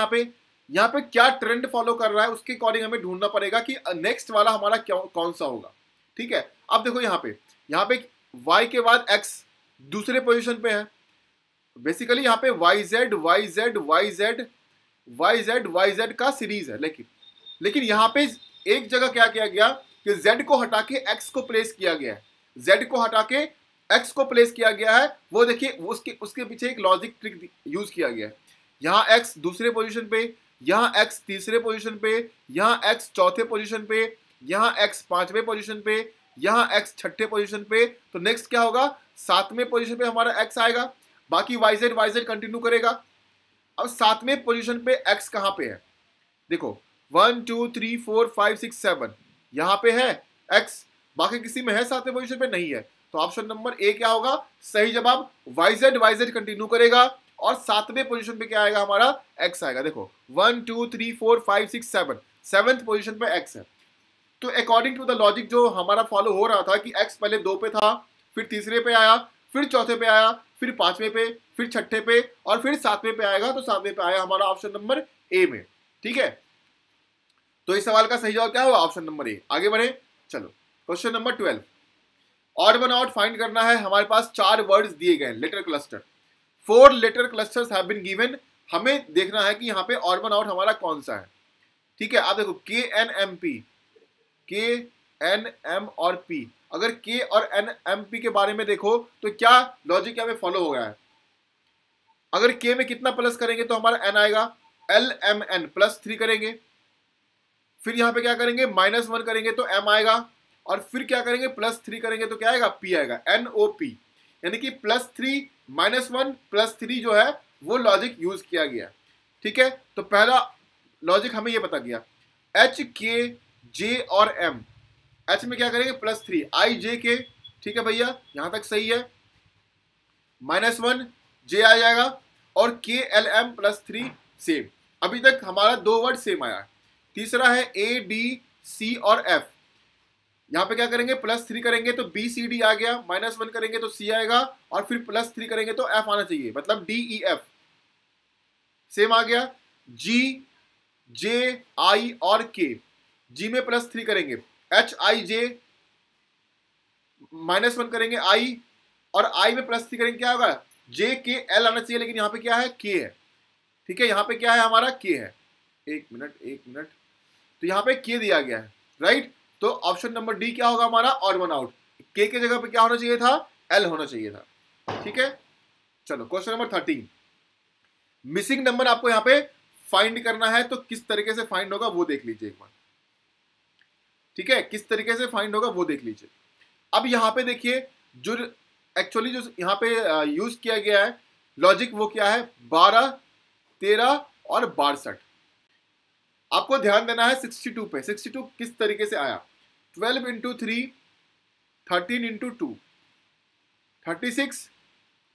[SPEAKER 1] यहाँ पे क्या ट्रेंड फॉलो कर रहा है उसके अकॉर्डिंग हमें ढूंढना पड़ेगा कि नेक्स्ट वाला हमारा कौन सा होगा, ठीक है। अब देखो यहाँ पे y के बाद x दूसरे पोजीशन पे है, बेसिकली यहाँ पे YZ का सीरीज है, लेकिन यहाँ पे एक जगह क्या किया गया कि z को हटा के x को प्लेस किया गया है, z को हटा के x को प्लेस किया गया है। वो देखिए उसके पीछे एक लॉजिक ट्रिक यूज किया गया है। यहाँ x दूसरे पोजीशन पे, यहाँ x तीसरे पोजीशन पे, यहाँ x चौथे पोजीशन पे, यहाँ x पांचवें पोजीशन पे, यहाँ x छठे पोजीशन पे, तो नेक्स्ट क्या होगा, सातवें पोजीशन पे हमारा x आएगा, बाकी yz कंटिन्यू करेगा। अब सातवें पोजीशन पे x कहाँ पे है, देखो 1 2 3 4 5 6 7 यहाँ पे है x, बाकी किसी में है सातवें पोजीशन पे नहीं है, तो ऑप्शन नंबर ए क्या होगा, सही जवाब। yz कंटिन्यू करेगा और सातवें पोजीशन पे क्या आएगा, हमारा x आएगा। देखो 1 2 3 4 5 6 7, सेवेंथ पोजीशन पे x है। तो अकॉर्डिंग टू द लॉजिक जो हमारा फॉलो हो रहा था कि x पहले 2 पे था, फिर तीसरे पे आया, फिर चौथे पे आया, फिर पांचवें पे, फिर छठे पे और फिर सातवें पे आएगा, तो सातवें पे आया हमारा ऑप्शन नंबर ए में, ठीक है। तो इस सवाल का सही जवाब क्या होगा, ऑप्शन नंबर ए। आगे बढ़े, चलो question number 12, odd one out find करना है। हमारे पास 4 वर्ड्स दिए गए, letter cluster, 4 letter clusters have been given. हमें देखना है कि यहाँ पे ऑड वन आउट हमारा कौन सा है, ठीक है। आप देखो KNM और P, अगर K और NMP के बारे में देखो तो क्या लॉजिक यहाँ पे फॉलो हो गया है। अगर K में कितना प्लस करेंगे तो हमारा N आएगा, LMN +3 करेंगे, फिर यहाँ पे क्या करेंगे, -1 करेंगे तो m आएगा, और फिर क्या करेंगे, +3 करेंगे तो क्या आएगा, p आएगा, NOP, यानी कि +3 -1 +3 जो है वो लॉजिक यूज किया गया। ठीक है, तो पहला लॉजिक हमें ये पता गया, H, K, J और M। H में क्या करेंगे, +3 I J K, ठीक है भैया, यहां तक सही है। -1 J आ जाएगा, और K L M +3 सेम। अभी तक हमारा 2 वर्ड सेम आया। तीसरा है A D C और F। यहाँ पे क्या करेंगे, +3 करेंगे तो B C D आ गया, -1 करेंगे तो C आएगा, और फिर +3 करेंगे तो F आना चाहिए, मतलब D E F सेम आ गया। G J I और K, G में +3 करेंगे H I J, -1 करेंगे I, और I में +3 करेंगे क्या होगा, J K L आना चाहिए, लेकिन यहाँ पे क्या है, K है। ठीक है, यहाँ पे क्या है, हमारा K है। एक मिनट, तो यहाँ पे K दिया गया है, राइट। तो ऑप्शन नंबर डी क्या होगा हमारा, ऑड वन आउट। K के जगह पे क्या होना चाहिए था, L होना चाहिए था। ठीक है, चलो क्वेश्चन नंबर 13। मिसिंग नंबर आपको यहाँ पे फाइंड करना है, तो किस तरीके से फाइंड होगा वो देख लीजिए एक बार। ठीक है, किस तरीके से फाइंड होगा वो देख लीजिए। अब यहाँ पे देखिए, जो एक्चुअली जो यहाँ पे यूज किया गया है लॉजिक, वो क्या है, 12, 13 और 62। आपको ध्यान देना है 62 पे। 62 किस तरीके से आया, 12 इंटू 3, 13 इंटू 2, 36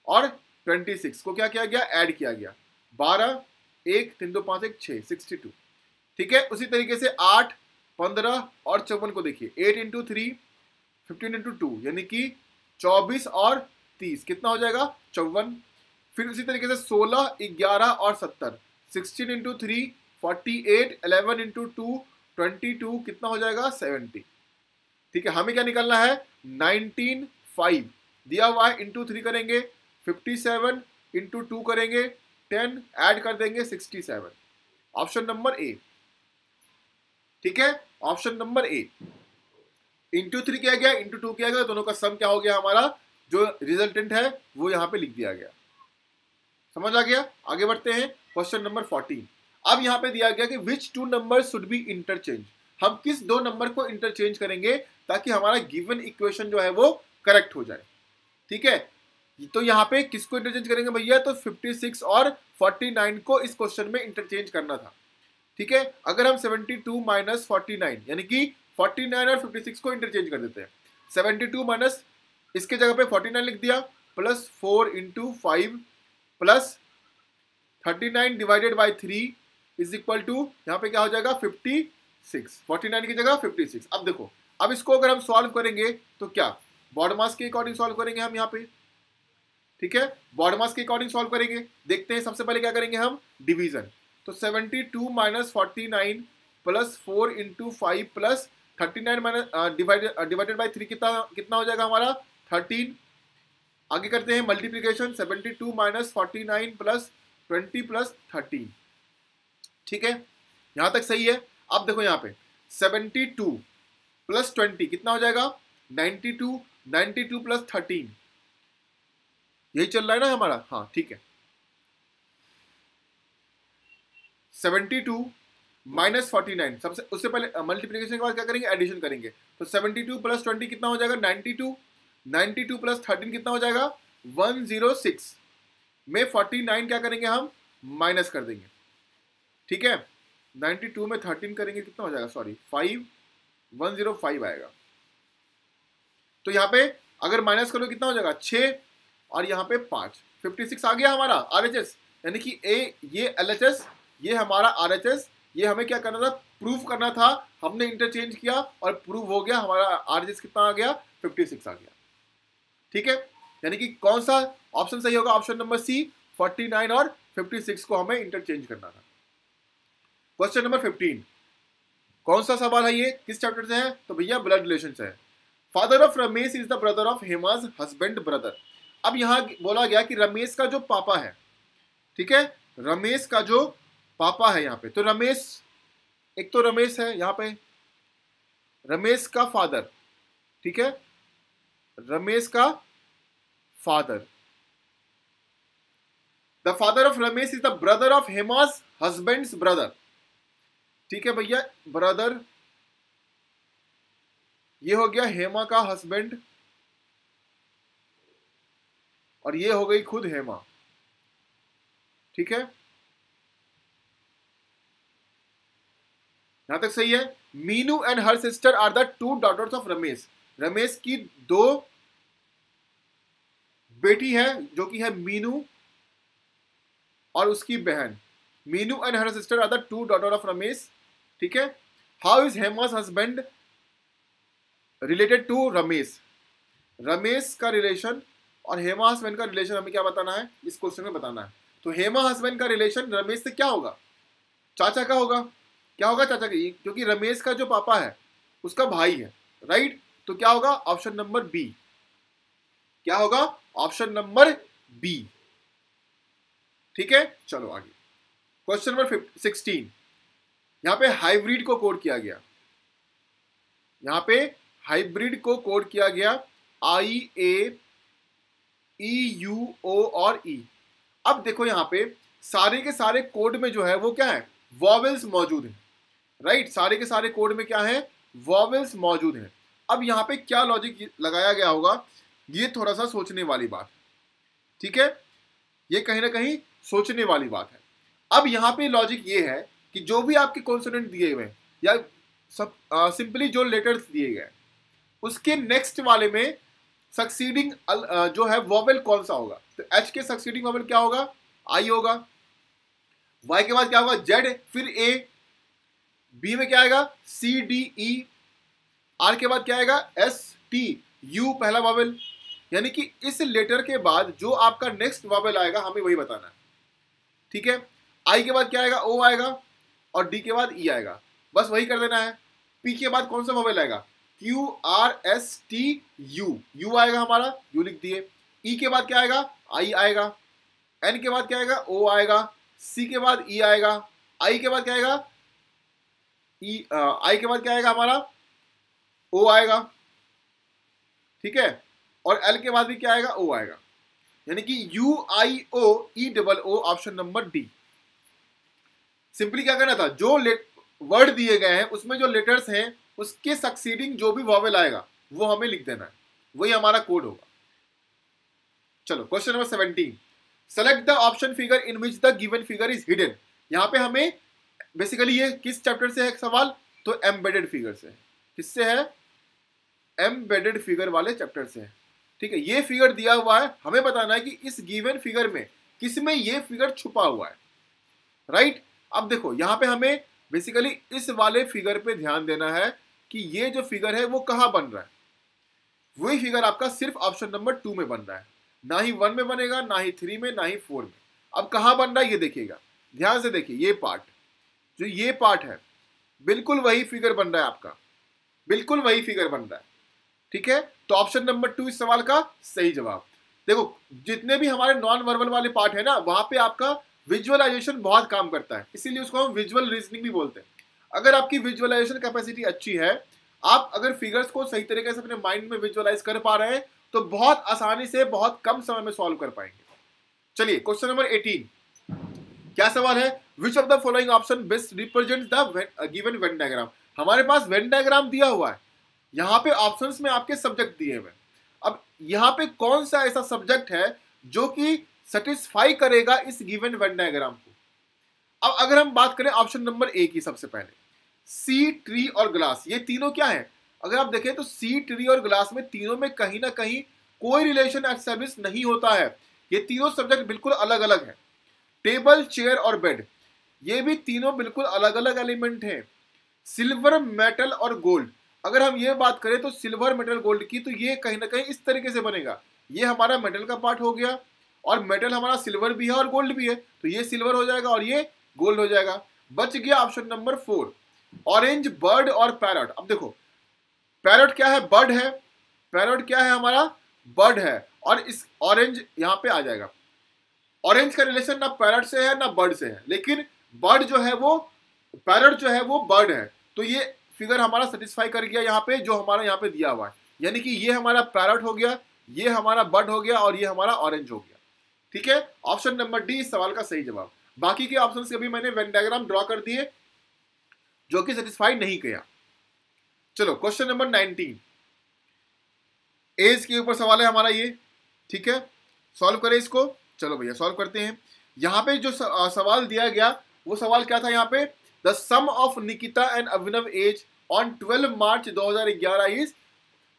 [SPEAKER 1] और 26 को क्या किया गया, ऐड किया गया। 12, 1, 3, 2, 5, 1, 6, 62। ठीक है, उसी तरीके से 8, 15 और 54 को देखिए, 8 इंटू 3, 15 इंटू 2, यानी कि 24 और 30 कितना हो जाएगा, 54। फिर उसी तरीके से 16, 11 और 70, 16 इंटू 3, 48, 11 इंटू 2, 22 कितना हो जाएगा, 70। ठीक है, हमें क्या निकालना है, 19, 5 दिया हुआ है, इंटू 3 करेंगे 57, इंटू 2 करेंगे 10, ऐड कर देंगे 67। Option number A. ठीक है, ऑप्शन नंबर ए। इंटू 3 किया गया, इंटू 2 किया गया, दोनों का सम क्या हो गया हमारा, जो रिजल्टेंट है वो यहां पे लिख दिया गया। समझ आ गया। आगे बढ़ते हैं, क्वेश्चन नंबर 14। अब यहां पे दिया गया कि which two number should be interchange. हम किस दो नंबर को इंटरचेंज करेंगे ताकि हमारा गिवन इक्वेशन जो है वो करेक्ट हो जाए। ठीक है, तो यहाँ पे किसको इंटरचेंज करेंगे भैया, तो 56 और 49 को इस क्वेश्चन में इंटरचेंज करना था। ठीक है, अगर हम 72 माइनस 49 यानी कि 49 और 56 को इंटरचेंज कर देते हैं, 72 माइनस इसके जगह पे 49 लिख दिया, plus 4 into 5 plus 39 divided by 3 is equal to, यहाँ पे क्या हो जाएगा, 56। 49 की जगह 56। अब देखो, अब इसको अगर हम सॉल्व करेंगे तो क्या, बॉड मास के अकॉर्डिंग सॉल्व करेंगे हम यहाँ पे। ठीक है, बॉड मास के अकॉर्डिंग सॉल्व करेंगे। देखते हैं, सबसे पहले क्या करेंगे हम, डिवीजन। तो 72 minus 49 plus 4 into 5 plus 39 minus divided by 3 कितना हो जाएगा हमारा, 13। आगे करते हैं मल्टीप्लीकेशन, 72 माइनस 49 प्लस 20 प्लस 13। ठीक है, यहां तक सही है। अब देखो यहाँ पे 72 प्लस 20 कितना हो जाएगा, 92, 92 प्लस 13, यही चल रहा है ना हमारा, हाँ ठीक है। 72 माइनस 49, सबसे उससे पहले मल्टीप्लीकेशन के बाद क्या करेंगे, एडिशन करेंगे। तो 72 प्लस 20 कितना हो जाएगा, 92, 92 प्लस 13 कितना हो जाएगा, 106 में 49 क्या करेंगे हम, माइनस कर देंगे। ठीक है, 92 में 13 करेंगे कितना हो जाएगा, सॉरी 5, 105 आएगा। तो यहाँ पे अगर माइनस करो कितना हो जाएगा, 6 और यहाँ पे 5, 56 आ गया हमारा RHS, यानी कि ये LHS, ये हमारा RHS। ये हमें क्या करना था, प्रूव करना था, हमने इंटरचेंज किया और प्रूव हो गया, हमारा RHS कितना आ गया, 56 आ गया। ठीक है, यानी कि कौन सा ऑप्शन सही होगा, ऑप्शन नंबर सी, 49 और 56 को हमें इंटरचेंज करना था। क्वेश्चन नंबर 15, कौन सा सवाल है ये, किस चैप्टर से है, तो भैया ब्लड रिलेशन से है। Father of Ramesh is the brother of Hema's husband brother. अब यहां बोला गया कि रमेश का जो पापा है, ठीक है, रमेश का जो पापा है यहाँ पे, तो रमेश, एक तो रमेश है यहाँ पे, रमेश का फादर, ठीक है, रमेश का father, the father of Ramesh is the brother of Hema's husband's brother. ठीक है भैया, ब्रदर, ये हो गया हेमा का हस्बैंड, और ये हो गई खुद हेमा। ठीक है, यहां तक सही है। Meenu and her sister are the two daughters of Ramesh. Ramesh की दो बेटी है जो कि है मीनू और उसकी बहन। Meenu and her sister are the two daughter of Ramesh. ठीक है, how is Hema's husband related to Ramesh. Ramesh का रिलेशन और हेमा हस्बैंड का रिलेशन हमें क्या बताना है, इस क्वेश्चन में बताना है। तो हेमा हस्बैंड का रिलेशन रमेश से क्या होगा, चाचा का होगा। क्या होगा, चाचा का, क्योंकि रमेश का जो पापा है उसका भाई है, राइट। तो क्या होगा, ऑप्शन नंबर बी। क्या होगा, ऑप्शन नंबर बी। ठीक है, चलो आगे। क्वेश्चन नंबर 16, यहां पे हाइब्रिड को कोड किया गया। यहां पे हाइब्रिड को कोड किया गया IAEUO और E। अब देखो यहां पे सारे के सारे कोड में जो है वो क्या है, वॉवेल्स मौजूद है, राइट। सारे के सारे कोड में क्या है, वॉवेल्स मौजूद है। अब यहां पे क्या लॉजिक लगाया गया होगा, ये थोड़ा सा सोचने वाली बात है। ठीक है, ये कहीं ना कहीं सोचने वाली बात है। अब यहां पे लॉजिक ये है कि जो भी आपके कॉन्सोनेंट दिए हुए हैं या सब सिंपली जो लेटर्स दिए गए उसके नेक्स्ट वाले में सक्सीडिंग जो है वॉवेल कौन सा होगा। तो H के सक्सीडिंग वॉवेल क्या होगा, I होगा। Y के बाद क्या होगा, Z, फिर A। B में क्या आएगा, C D E। R के बाद क्या आएगा, S T U पहला वॉवेल। यानी कि इस लेटर के बाद जो आपका नेक्स्ट वॉवेल आएगा हमें वही बताना है। ठीक है, I के बाद क्या आएगा, O आएगा, और D के बाद E आएगा, बस वही कर देना है। P के बाद कौन सा वॉवेल आएगा, Q R S T U, U आएगा हमारा, U लिख दिए। E के बाद क्या आएगा, I आएगा। N के बाद क्या आएगा, O आएगा। C के बाद E आएगा। I के बाद क्या आएगा, I के बाद क्या आएगा हमारा, O आएगा। ठीक है, और L के बाद भी क्या आएगा, O आएगा। यानी कि UIOEOO, option number D. Simply क्या करना था, जो वर्ड दिए गए हैं उसमें जो लेटर्स हैं उसके सक्सीडिंग जो भी वॉवेल आएगा वो हमें लिख देना है, वही हमारा कोड होगा। चलो question number 17, select the option figure in which the given figure is hidden. यहां पे हमें बेसिकली ये किस चैप्टर से है सवाल, तो एम्बेडेड फिगर से है। किससे है, एम्बेडेड फिगर वाले चैप्टर से है। ठीक है, ये फिगर दिया हुआ है, हमें बताना है कि इस गिवन फिगर में किसमें ये फिगर छुपा हुआ है, राइट। अब देखो यहां पे हमें बेसिकली इस वाले फिगर पे ध्यान देना है कि ये जो फिगर है वो कहां बन रहा है। वही फिगर आपका सिर्फ ऑप्शन नंबर 2 में बन रहा है, ना ही 1 में बनेगा, ना ही 3 में, ना ही 4 में। अब कहां बन रहा है ये देखिएगा, ध्यान से देखिए। ये पार्ट, जो ये पार्ट है, बिल्कुल वही फिगर बन रहा है आपका, बिल्कुल वही फिगर बन रहा है। ठीक है, तो ऑप्शन नंबर 2 इस सवाल का सही जवाब। देखो जितने भी हमारे नॉन वर्बल वाले पार्ट है ना, वहां पे आपका विजुअलाइजेशन बहुत काम करता है, इसीलिए उसको हम विजुअल रीजनिंग भी बोलते हैं। अगर आपकी विजुअलाइजेशन कैपेसिटी अच्छी है, आप अगर फिगर्स को सही तरीके से अपने माइंड में विजुअलाइज कर पा रहे हैं, तो बहुत आसानी से बहुत कम समय में सॉल्व कर पाएंगे। चलिए क्वेश्चन नंबर 18, क्या सवाल है, विच of the following option best represents the given Venn diagram. हमारे पास वेन डायग्राम दिया हुआ है, यहाँ पे ऑप्शंस में आपके सब्जेक्ट दिए हुए। अब यहाँ पे कौन सा ऐसा सब्जेक्ट है जो कि सेटिस्फाई करेगा इस गिवन वेन डायग्राम को। अब अगर हम बात करें ऑप्शन नंबर ए की, सबसे पहले सी, ट्री और ग्लास, ये तीनों क्या है, अगर आप देखें तो सी, ट्री और ग्लास में तीनों में कहीं ना कहीं कोई रिलेशन एस्टैब्लिश नहीं होता है। ये तीनों सब्जेक्ट बिल्कुल अलग अलग है। टेबल, चेयर और बेड, ये भी तीनों बिल्कुल अलग अलग एलिमेंट हैं। सिल्वर, मेटल और गोल्ड, अगर हम ये बात करें तो सिल्वर, मेटल, गोल्ड की, तो ये कहीं ना कहीं इस तरीके से बनेगा। ये हमारा मेटल का पार्ट हो गया, और मेटल हमारा सिल्वर भी है और गोल्ड भी है, तो ये सिल्वर हो जाएगा और ये गोल्ड हो जाएगा। बच गया ऑप्शन नंबर 4, ऑरेंज, बर्ड और पैरट। अब देखो पैरट क्या है, बर्ड है, पैरट क्या है हमारा, बर्ड है, और इस ऑरेंज यहां पे आ जाएगा। ऑरेंज का रिलेशन ना पैरट से है ना बर्ड से है, लेकिन बर्ड जो है वो, पैरट जो है वो बर्ड है, तो ये फिगर हमारा सेटिस्फाई कर गया यहाँ पे, जो हमारा यहाँ पे दिया हुआ है। यानी कि ये हमारा पैरट हो गया, ये हमारा बर्ड हो गया, और ये हमारा ऑरेंज हो गया। ठीक है, ऑप्शन नंबर डी इस सवाल का सही जवाब। बाकी के ऑप्शंस के भी मैंने वेन डायग्राम ड्रॉ कर दिए, जो कि सेटिस्फाई नहीं किया। चलो क्वेश्चन नंबर 19, एज के ऊपर सवाल है हमारा ये, ठीक है, सॉल्व करें इसको। चलो भैया सॉल्व करते हैं। यहाँ पे जो सवाल दिया गया वो सवाल क्या था, यहाँ पे the sum of Nikita and Abhinav age on 12 March 2011 is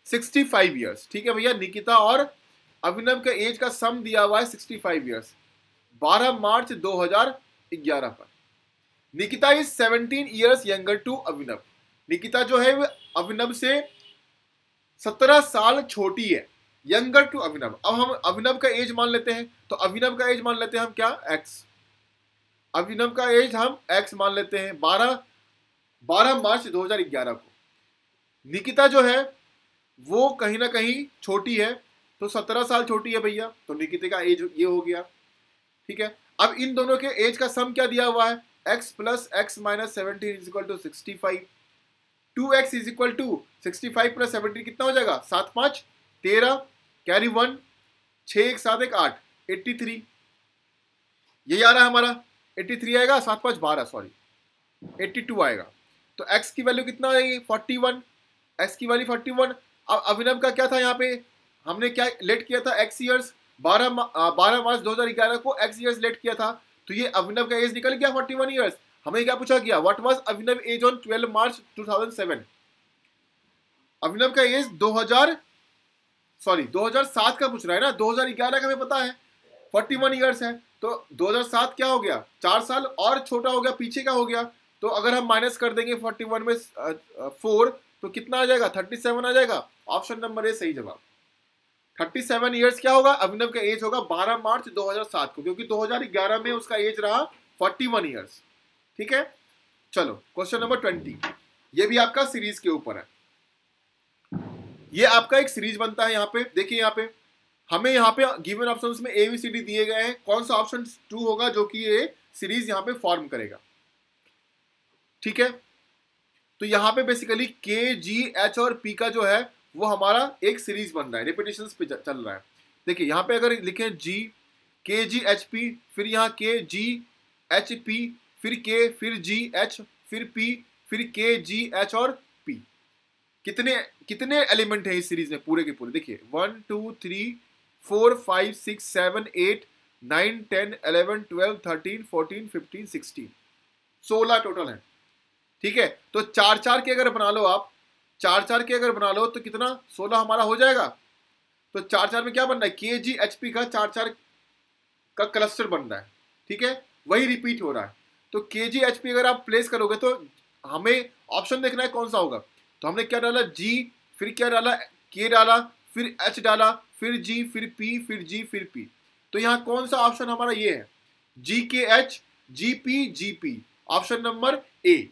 [SPEAKER 1] 65 years. ठीक है भैया, निकिता और अभिनव का एज का सम दिया हुआ है 65 ईयर्स 12 मार्च 2011 पर। Nikita is 17 years younger to Abhinav. Nikita जो है वो अभिनव से 17 साल छोटी है, यंगर टू अभिनव। अब हम अभिनव का एज मान लेते हैं, तो अभिनव का एज मान लेते हैं हम क्या, x। अभिनव का एज हम x मान लेते हैं 12 मार्च 2011 को। निकिता जो है वो कहीं ना कहीं छोटी है, तो 17 साल छोटी है भैया, तो निकिता का एज ये हो गया। ठीक है, अब इन दोनों के एज का सम क्या दिया हुआ है, x plus x minus 17 is equal to 65। 2x is equal to 65 plus 17 कितना हो जाएगा, 7 5 13, कैरी 1, 6 1 7 1 8, 83। यही आ रहा है हमारा, 83 आएगा, 7 5 12, सॉरी 82 आएगा। तो x की वैल्यू कितना आएगी, 41, x की वैल्यू 41। अब अभिनव का क्या था, यहाँ पे हमने क्या लेट किया था, x ईयर्स, 12 मार्च 2011 को x ईयर्स लेट किया था, तो ये अभिनव का एज निकल गया 41 ईयर्स। हमें क्या पूछा गया, what was Abhinav age on 12 March 2007। Abhinav का एज 2007 का पूछ रहा है ना, 2011 का हमें पता है 41 ईयर्स है, तो 2007 क्या हो गया, 4 साल और छोटा हो गया, पीछे का हो गया। तो अगर हम माइनस कर देंगे 41 में 4, तो कितना आ जाएगा, 37 आ जाएगा। ऑप्शन नंबर ए सही जवाब। 37 ईयर्स क्या होगा, अभिनव का एज होगा 12 मार्च 2007 को, क्योंकि 2011 में उसका एज रहा 41 ईयर्स। ठीक है, चलो क्वेश्चन नंबर 20, ये भी आपका सीरीज के ऊपर है। ये आपका एक सीरीज बनता है, यहाँ पे देखिए, यहाँ पे हमें यहाँ पे गिवन ऑप्शंस में ABCD दिए गए हैं, कौन सा ऑप्शन ट्रू होगा जो कि ये सीरीज यहाँ पे फॉर्म करेगा। ठीक है, तो यहाँ पे बेसिकली K, G, H और P का जो है वो हमारा एक सीरीज बन रहा है, रिपीटेशंस पे चल रहा है। देखिए यहाँ पे अगर लिखें G, K, G, H, P, फिर यहाँ K, G, H, P, फिर K, फिर G, H, फिर P, फिर K, G, H और P, कितने एलिमेंट है इस सीरीज में पूरे के पूरे। देखिए 1 2 3 4 5 6 7 8 9 10 11 12 13 14 15 16, 16 टोटल है। ठीक है, तो 4 के अगर बना लो आप, 4 के अगर बना लो तो कितना, 16 हमारा हो जाएगा। तो 4 में क्या बन रहा है, के जी एच पी का 4 का क्लस्टर बन रहा है। ठीक है, वही रिपीट हो रहा है। तो के जी एच पी अगर आप प्लेस करोगे तो हमें ऑप्शन देखना है कौन सा होगा। तो हमने क्या डाला, जी, फिर क्या डाला, के डाला, फिर एच डाला, फिर जी, फिर पी, फिर जी, फिर पी। तो यहाँ कौन सा ऑप्शन हमारा ये है, जी के H, G P, G P, option number A.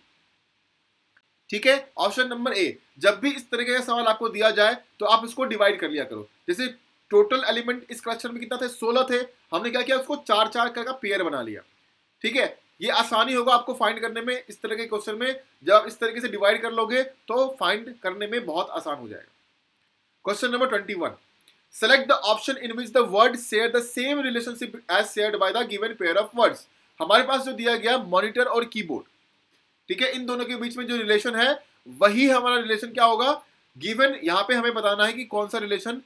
[SPEAKER 1] ठीक है, ऑप्शन नंबर ए। जब भी इस तरीके का सवाल आपको दिया जाए तो आप इसको डिवाइड कर लिया करो। जैसे टोटल एलिमेंट इस क्लस्टर में कितना थे, 16 थे, हमने क्या किया, उसको 4 का पेयर बना लिया। ठीक है, ये आसानी होगा आपको फाइंड करने में। इस तरह के क्वेश्चन में जब आप इस तरीके से डिवाइड कर लोगे तो फाइंड करने में बहुत आसान हो जाएगा। Question number 21, select the option in which the word share the same relationship as shared by the given pair of words. हमारे पास जो दिया गया मॉनिटर और कीबोर्ड, ठीक है, इन दोनों के बीच में जो रिलेशन है वही हमारा रिलेशन क्या होगा, गिवन। यहां पे हमें बताना है कि कौन सा रिलेशन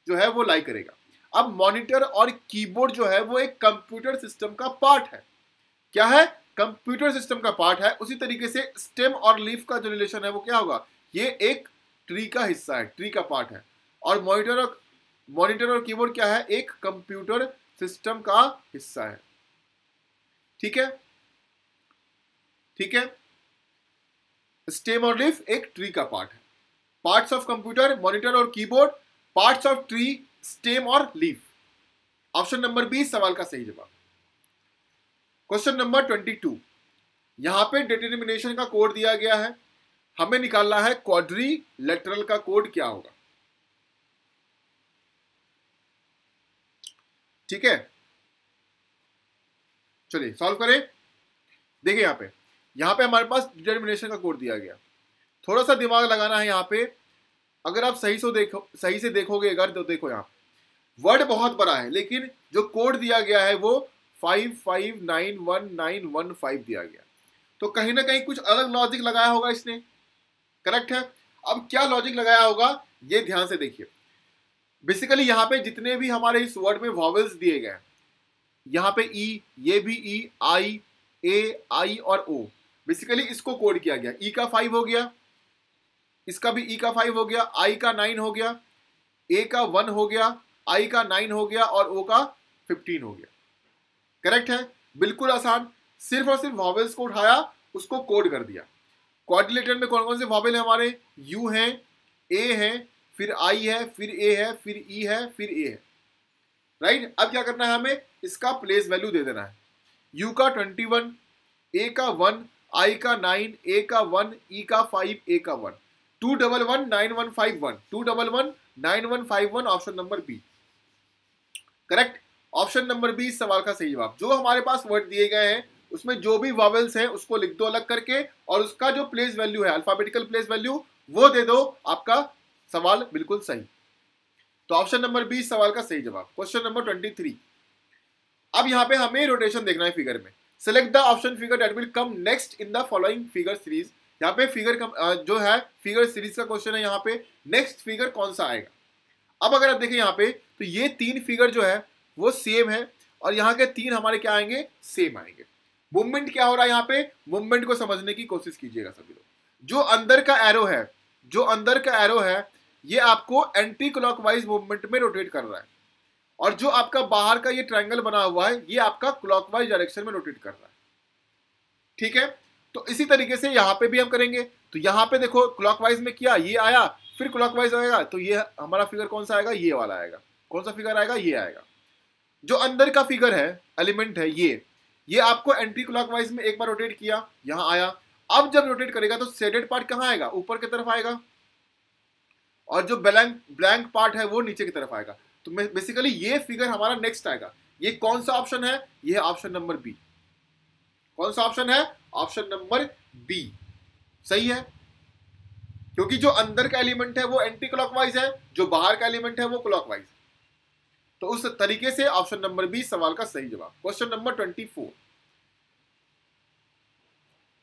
[SPEAKER 1] जो है वो लाई करेगा। अब मॉनिटर और कीबोर्ड जो है वो एक कंप्यूटर सिस्टम का पार्ट है। क्या है, कंप्यूटर सिस्टम का पार्ट है। उसी तरीके से स्टेम और लीफ का जो रिलेशन है वो क्या होगा, ये एक ट्री का हिस्सा है, ट्री का पार्ट है। और मॉनिटर और कीबोर्ड क्या है, एक कंप्यूटर सिस्टम का हिस्सा है। ठीक है, ठीक है, स्टेम और लीफ एक ट्री का पार्ट है। पार्ट्स ऑफ कंप्यूटर, मॉनिटर और keyboard, parts of tree, stem और लीफ। ऑप्शन नंबर बी सवाल का सही जवाब। क्वेश्चन नंबर 22, यहां पे डिटरमिनेशन का कोड दिया गया है, हमें निकालना है क्वाड्रिलेटरल का कोड क्या होगा। ठीक है, चलिए सॉल्व करें। देखिए यहां पे हमारे पास डिटरमिनेशन का कोड दिया गया, थोड़ा सा दिमाग लगाना है यहाँ पे। अगर आप सही से देखोगे अगर, तो देखो यहाँ वर्ड बहुत बड़ा है, लेकिन जो कोड दिया गया है वो 55919115 दिया गया। तो कहीं ना कहीं कुछ अलग लॉजिक लगाया होगा इसने, करेक्ट है। अब क्या लॉजिक लगाया होगा ये ध्यान से देखिए। बेसिकली यहाँ पे जितने भी हमारे इस वर्ड में वॉवेल्स दिए गए हैं, यहाँ पे ई, ये भी ई, आई, ए, आई और ओ, बेसिकली इसको कोड किया गया। ई का 5 हो गया, इसका भी ई का 5 हो गया, आई का 9 हो गया, ए का 1 हो गया, आई का 9 हो गया और ओ का 15 हो गया। करेक्ट है, बिल्कुल आसान। सिर्फ और सिर्फ वॉवेल्स को उठाया, उसको कोड कर दिया। क्वाड्रिलेटर में कौन कौन से वॉवेल है हमारे? यू है, ए है, फिर आई है, फिर ए है, फिर ई है, फिर ए है, राइट। अब क्या करना है हमें? इसका प्लेस वैल्यू दे देना है। यू का 21, ए का 1, आई का 9, ए का 1, ई का 5, ए का 1, 2119151, 2119151, option number B correct. Option number B इस सवाल का सही जवाब। जो हमारे पास वर्ड दिए गए हैं उसमें जो भी वॉवेल्स हैं उसको लिख दो अलग करके, और उसका जो प्लेस वैल्यू है, अल्फाबेटिकल प्लेस वैल्यू, वो दे दो। आपका सवाल बिल्कुल सही। तो ऑप्शन नंबर बी इस सवाल का सही जवाब। Question number 23। अब यहाँ पे हमें रोटेशन देखना है फिगर में। Select the option figure that will come next in the following figure series. यहाँ पे फिगर जो है फिगर सीरीज का क्वेश्चन है। यहाँ पे नेक्स्ट फिगर कौन सा आएगा? अब अगर आप देखें यहाँ पे तो ये 3 फिगर जो है वो सेम है, और यहाँ के 3 हमारे क्या आएंगे? सेम आएंगे। मूवमेंट क्या हो रहा है यहाँ पे? मूवमेंट को समझने की कोशिश कीजिएगा सभी लोग। जो अंदर का एरो है, जो अंदर का एरो है, ये आपको एंटी क्लॉकवाइज मूवमेंट में रोटेट कर रहा है, और जो आपका बाहर का ये ट्रायंगल बना हुआ है ये आपका क्लॉकवाइज डायरेक्शन में रोटेट कर रहा है। ठीक है, तो इसी तरीके से यहाँ पे भी हम करेंगे। तो यहाँ पे देखो क्लॉकवाइज में किया, ये आया, फिर क्लॉकवाइज आएगा, तो ये हमारा फिगर कौन सा आएगा? ये वाला आएगा। कौन सा फिगर आएगा? ये आएगा। जो अंदर का फिगर है, एलिमेंट है, ये आपको एंटी क्लॉकवाइज में एक बार रोटेट किया, यहां आया। अब जब रोटेट करेगा तो शेडेड पार्ट कहां आएगा? ऊपर की तरफ आएगा, और जो ब्लैंक पार्ट है वो नीचे की तरफ आएगा। तो बेसिकली ये फिगर हमारा नेक्स्ट आएगा। ये कौन सा ऑप्शन है? ये है ऑप्शन नंबर बी। कौन सा ऑप्शन है? ऑप्शन नंबर बी सही है, क्योंकि जो अंदर का एलिमेंट है वो एंटी क्लॉकवाइज है, जो बाहर का एलिमेंट है वो क्लॉकवाइज। तो उस तरीके से ऑप्शन नंबर बी सवाल का सही जवाब। Question number 24।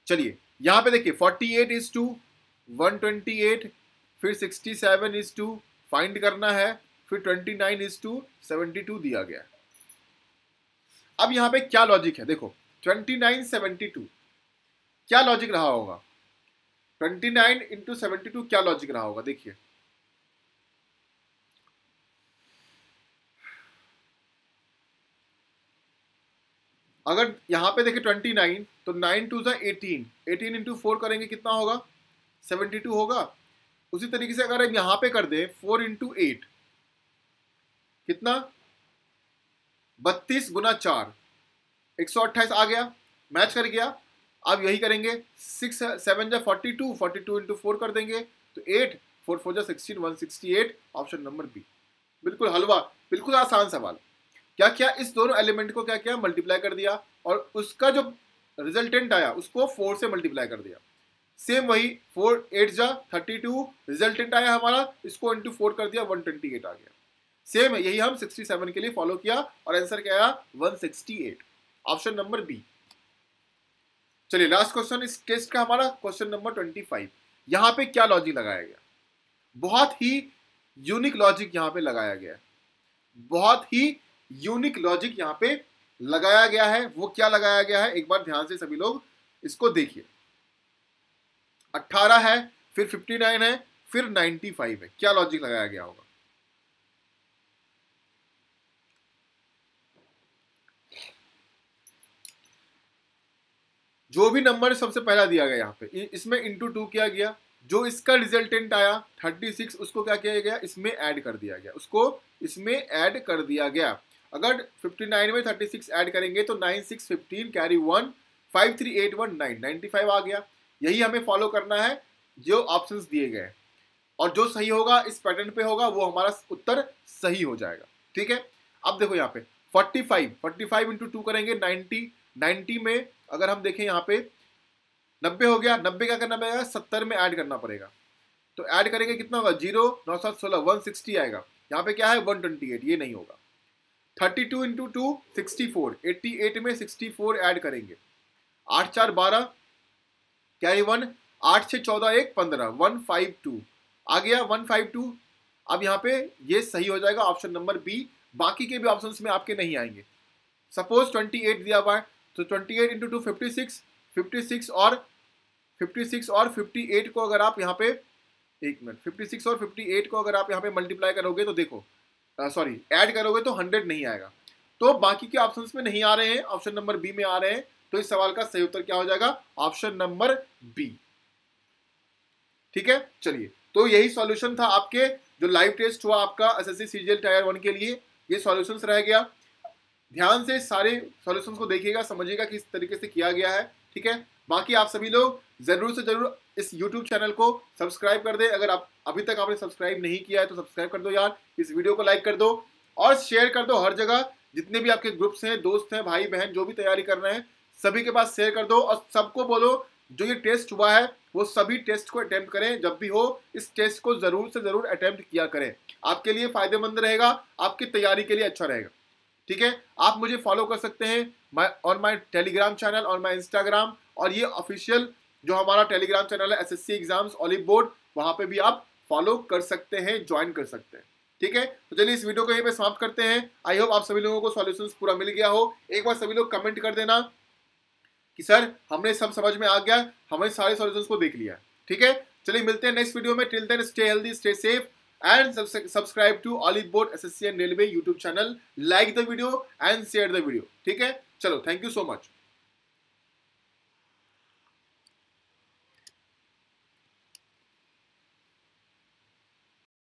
[SPEAKER 1] चलिए यहां पे देखिए 48 is to 128, फिर 67 is to फाइंड करना है, फिर 29 is to 72 दिया गया। अब यहां पे क्या लॉजिक है? देखो 29 72 क्या लॉजिक रहा होगा? 29 इंटू 72 क्या लॉजिक रहा होगा? देखिए अगर यहाँ पे देखें 29, तो 9 टू 18, 18 इंटू 4 करेंगे कितना होगा? 72 होगा। उसी तरीके से अगर हम यहाँ पे कर दें 4 इंटू 8, कितना? 32 गुना 4, 128 आ गया, मैच कर गया। अब यही करेंगे, 6 7 जा 42, 42 इंटू 4 कर देंगे, तो 8 4 4 जा 16, 168, ऑप्शन नंबर बी। बिल्कुल हलवा, बिल्कुल आसान सवाल। क्या क्या? इस दोनों एलिमेंट को क्या किया? मल्टीप्लाई कर दिया, और उसका जो रिजल्टेंट आया उसको 4 से मल्टीप्लाई कर दिया। सेम वही 4 8 जा 32, रिजल्टेंट आया हमारा, इसको इंटू 4 कर दिया, 128 आ गया। सेम है, यही हम 67 के लिए फॉलो किया, और आंसर क्या आया? 168, ऑप्शन नंबर बी। चलिए लास्ट क्वेश्चन इस टेस्ट का हमारा, क्वेश्चन नंबर 25। यहां पे क्या लॉजिक लगाया गया? बहुत ही यूनिक लॉजिक यहां पे लगाया गया है। बहुत ही यूनिक लॉजिक यहां पे लगाया गया है। वो क्या लगाया गया है? एक बार ध्यान से सभी लोग इसको देखिए। 18 है, फिर 59 है, फिर 95 है। क्या लॉजिक लगाया गया होगा? जो भी नंबर सबसे पहला दिया गया यहाँ पे, इसमें इंटू 2 किया गया। जो इसका रिजल्टेंट आया 36, उसको क्या किया गया? इसमें ऐड कर दिया गया, उसको इसमें ऐड कर दिया गया। अगर 59 में 36 ऐड करेंगे तो 9 6 15 कैरी 1 5 3 8 1 9 95 आ गया। यही हमें फॉलो करना है जो ऑप्शंस दिए गए, और जो सही होगा इस पैटर्न पे होगा, वो हमारा उत्तर सही हो जाएगा। ठीक है, अब देखो यहाँ पे 45 इंटू 2 करेंगे 90 में अगर हम देखें यहाँ पे 90 हो गया। 90 क्या करना पड़ेगा? 70 में ऐड करना पड़ेगा। तो ऐड करेंगे कितना होगा? 0 9 7 16 160 आएगा। यहाँ पे क्या है? 128, ये नहीं होगा। 32 इंटू 2 64, 88 में 64 ऐड करेंगे। 8 4 12, कैरी 1, 8 से 14 1 15, 152 आ गया 152। अब यहाँ पे ये सही हो जाएगा ऑप्शन नंबर बी, बाकी के भी ऑप्शंस में आपके नहीं आएंगे। सपोज 28 दिया हुआ है तो 28 इंटू 2 56, 56 और 58 को अगर आप यहाँ पे 56 और 58 को अगर आप यहाँ पे मल्टीप्लाई करोगे तो देखो सॉरी ऐड करोगे तो 100 नहीं आएगा, तो बाकी के ऑप्शंस में नहीं आ रहे हैं, ऑप्शन नंबर बी में आ रहे हैं। तो इस सवाल का सही उत्तर क्या हो जाएगा? Option number B. ठीक है, चलिए, तो यही सॉल्यूशन था आपके जो लाइव टेस्ट हुआ आपका एसएससी सीजीएल टायर 1 के लिए, ये सॉल्यूशंस रह गया। ध्यान से सारे सॉल्यूशंस को देखिएगा, समझिएगा किस तरीके से किया गया है। ठीक है, बाकी आप सभी लोग जरूर से जरूर इस YouTube चैनल को सब्सक्राइब कर दे। अगर आप अभी तक आपने सब्सक्राइब नहीं किया है तो सब्सक्राइब कर दो यार, इस वीडियो को लाइक कर दो और शेयर कर दो हर जगह। जितने भी आपके ग्रुप्स हैं, दोस्त हैं, भाई बहन जो भी तैयारी कर रहे हैं, सभी के पास शेयर कर दो और सबको बोलो जो ये टेस्ट हुआ है वो सभी टेस्ट को अटेम्प्ट करें। जब भी हो इस टेस्ट को जरूर से जरूर अटेम्प्ट किया करें, आपके लिए फायदेमंद रहेगा, आपकी तैयारी के लिए अच्छा रहेगा। ठीक है, आप मुझे फॉलो कर सकते हैं on my Telegram channel, on my Instagram, और ये ऑफिशियल जो हमारा टेलीग्राम चैनल है एसएससी एग्जाम्स ऑलिव बोर्ड, वहां पे भी आप फॉलो कर सकते हैं, ज्वाइन कर सकते हैं। ठीक है, तो चलिए इस वीडियो को यहीं पे समाप्त करते हैं। आई होप आप सभी लोगों को सॉल्यूशंस पूरा मिल गया हो। एक बार सभी लोग कमेंट कर देना कि सर हमने सब समझ में आ गया, हमने सारे सॉल्यूशंस को देख लिया। ठीक है, चलिए मिलते हैं नेक्स्ट वीडियो में। Till then stay healthy, stay safe and subscribe to Olive Board SSC and Railway YouTube channel. Like the video and share the video. ठीक है, चलो, थैंक यू सो मच।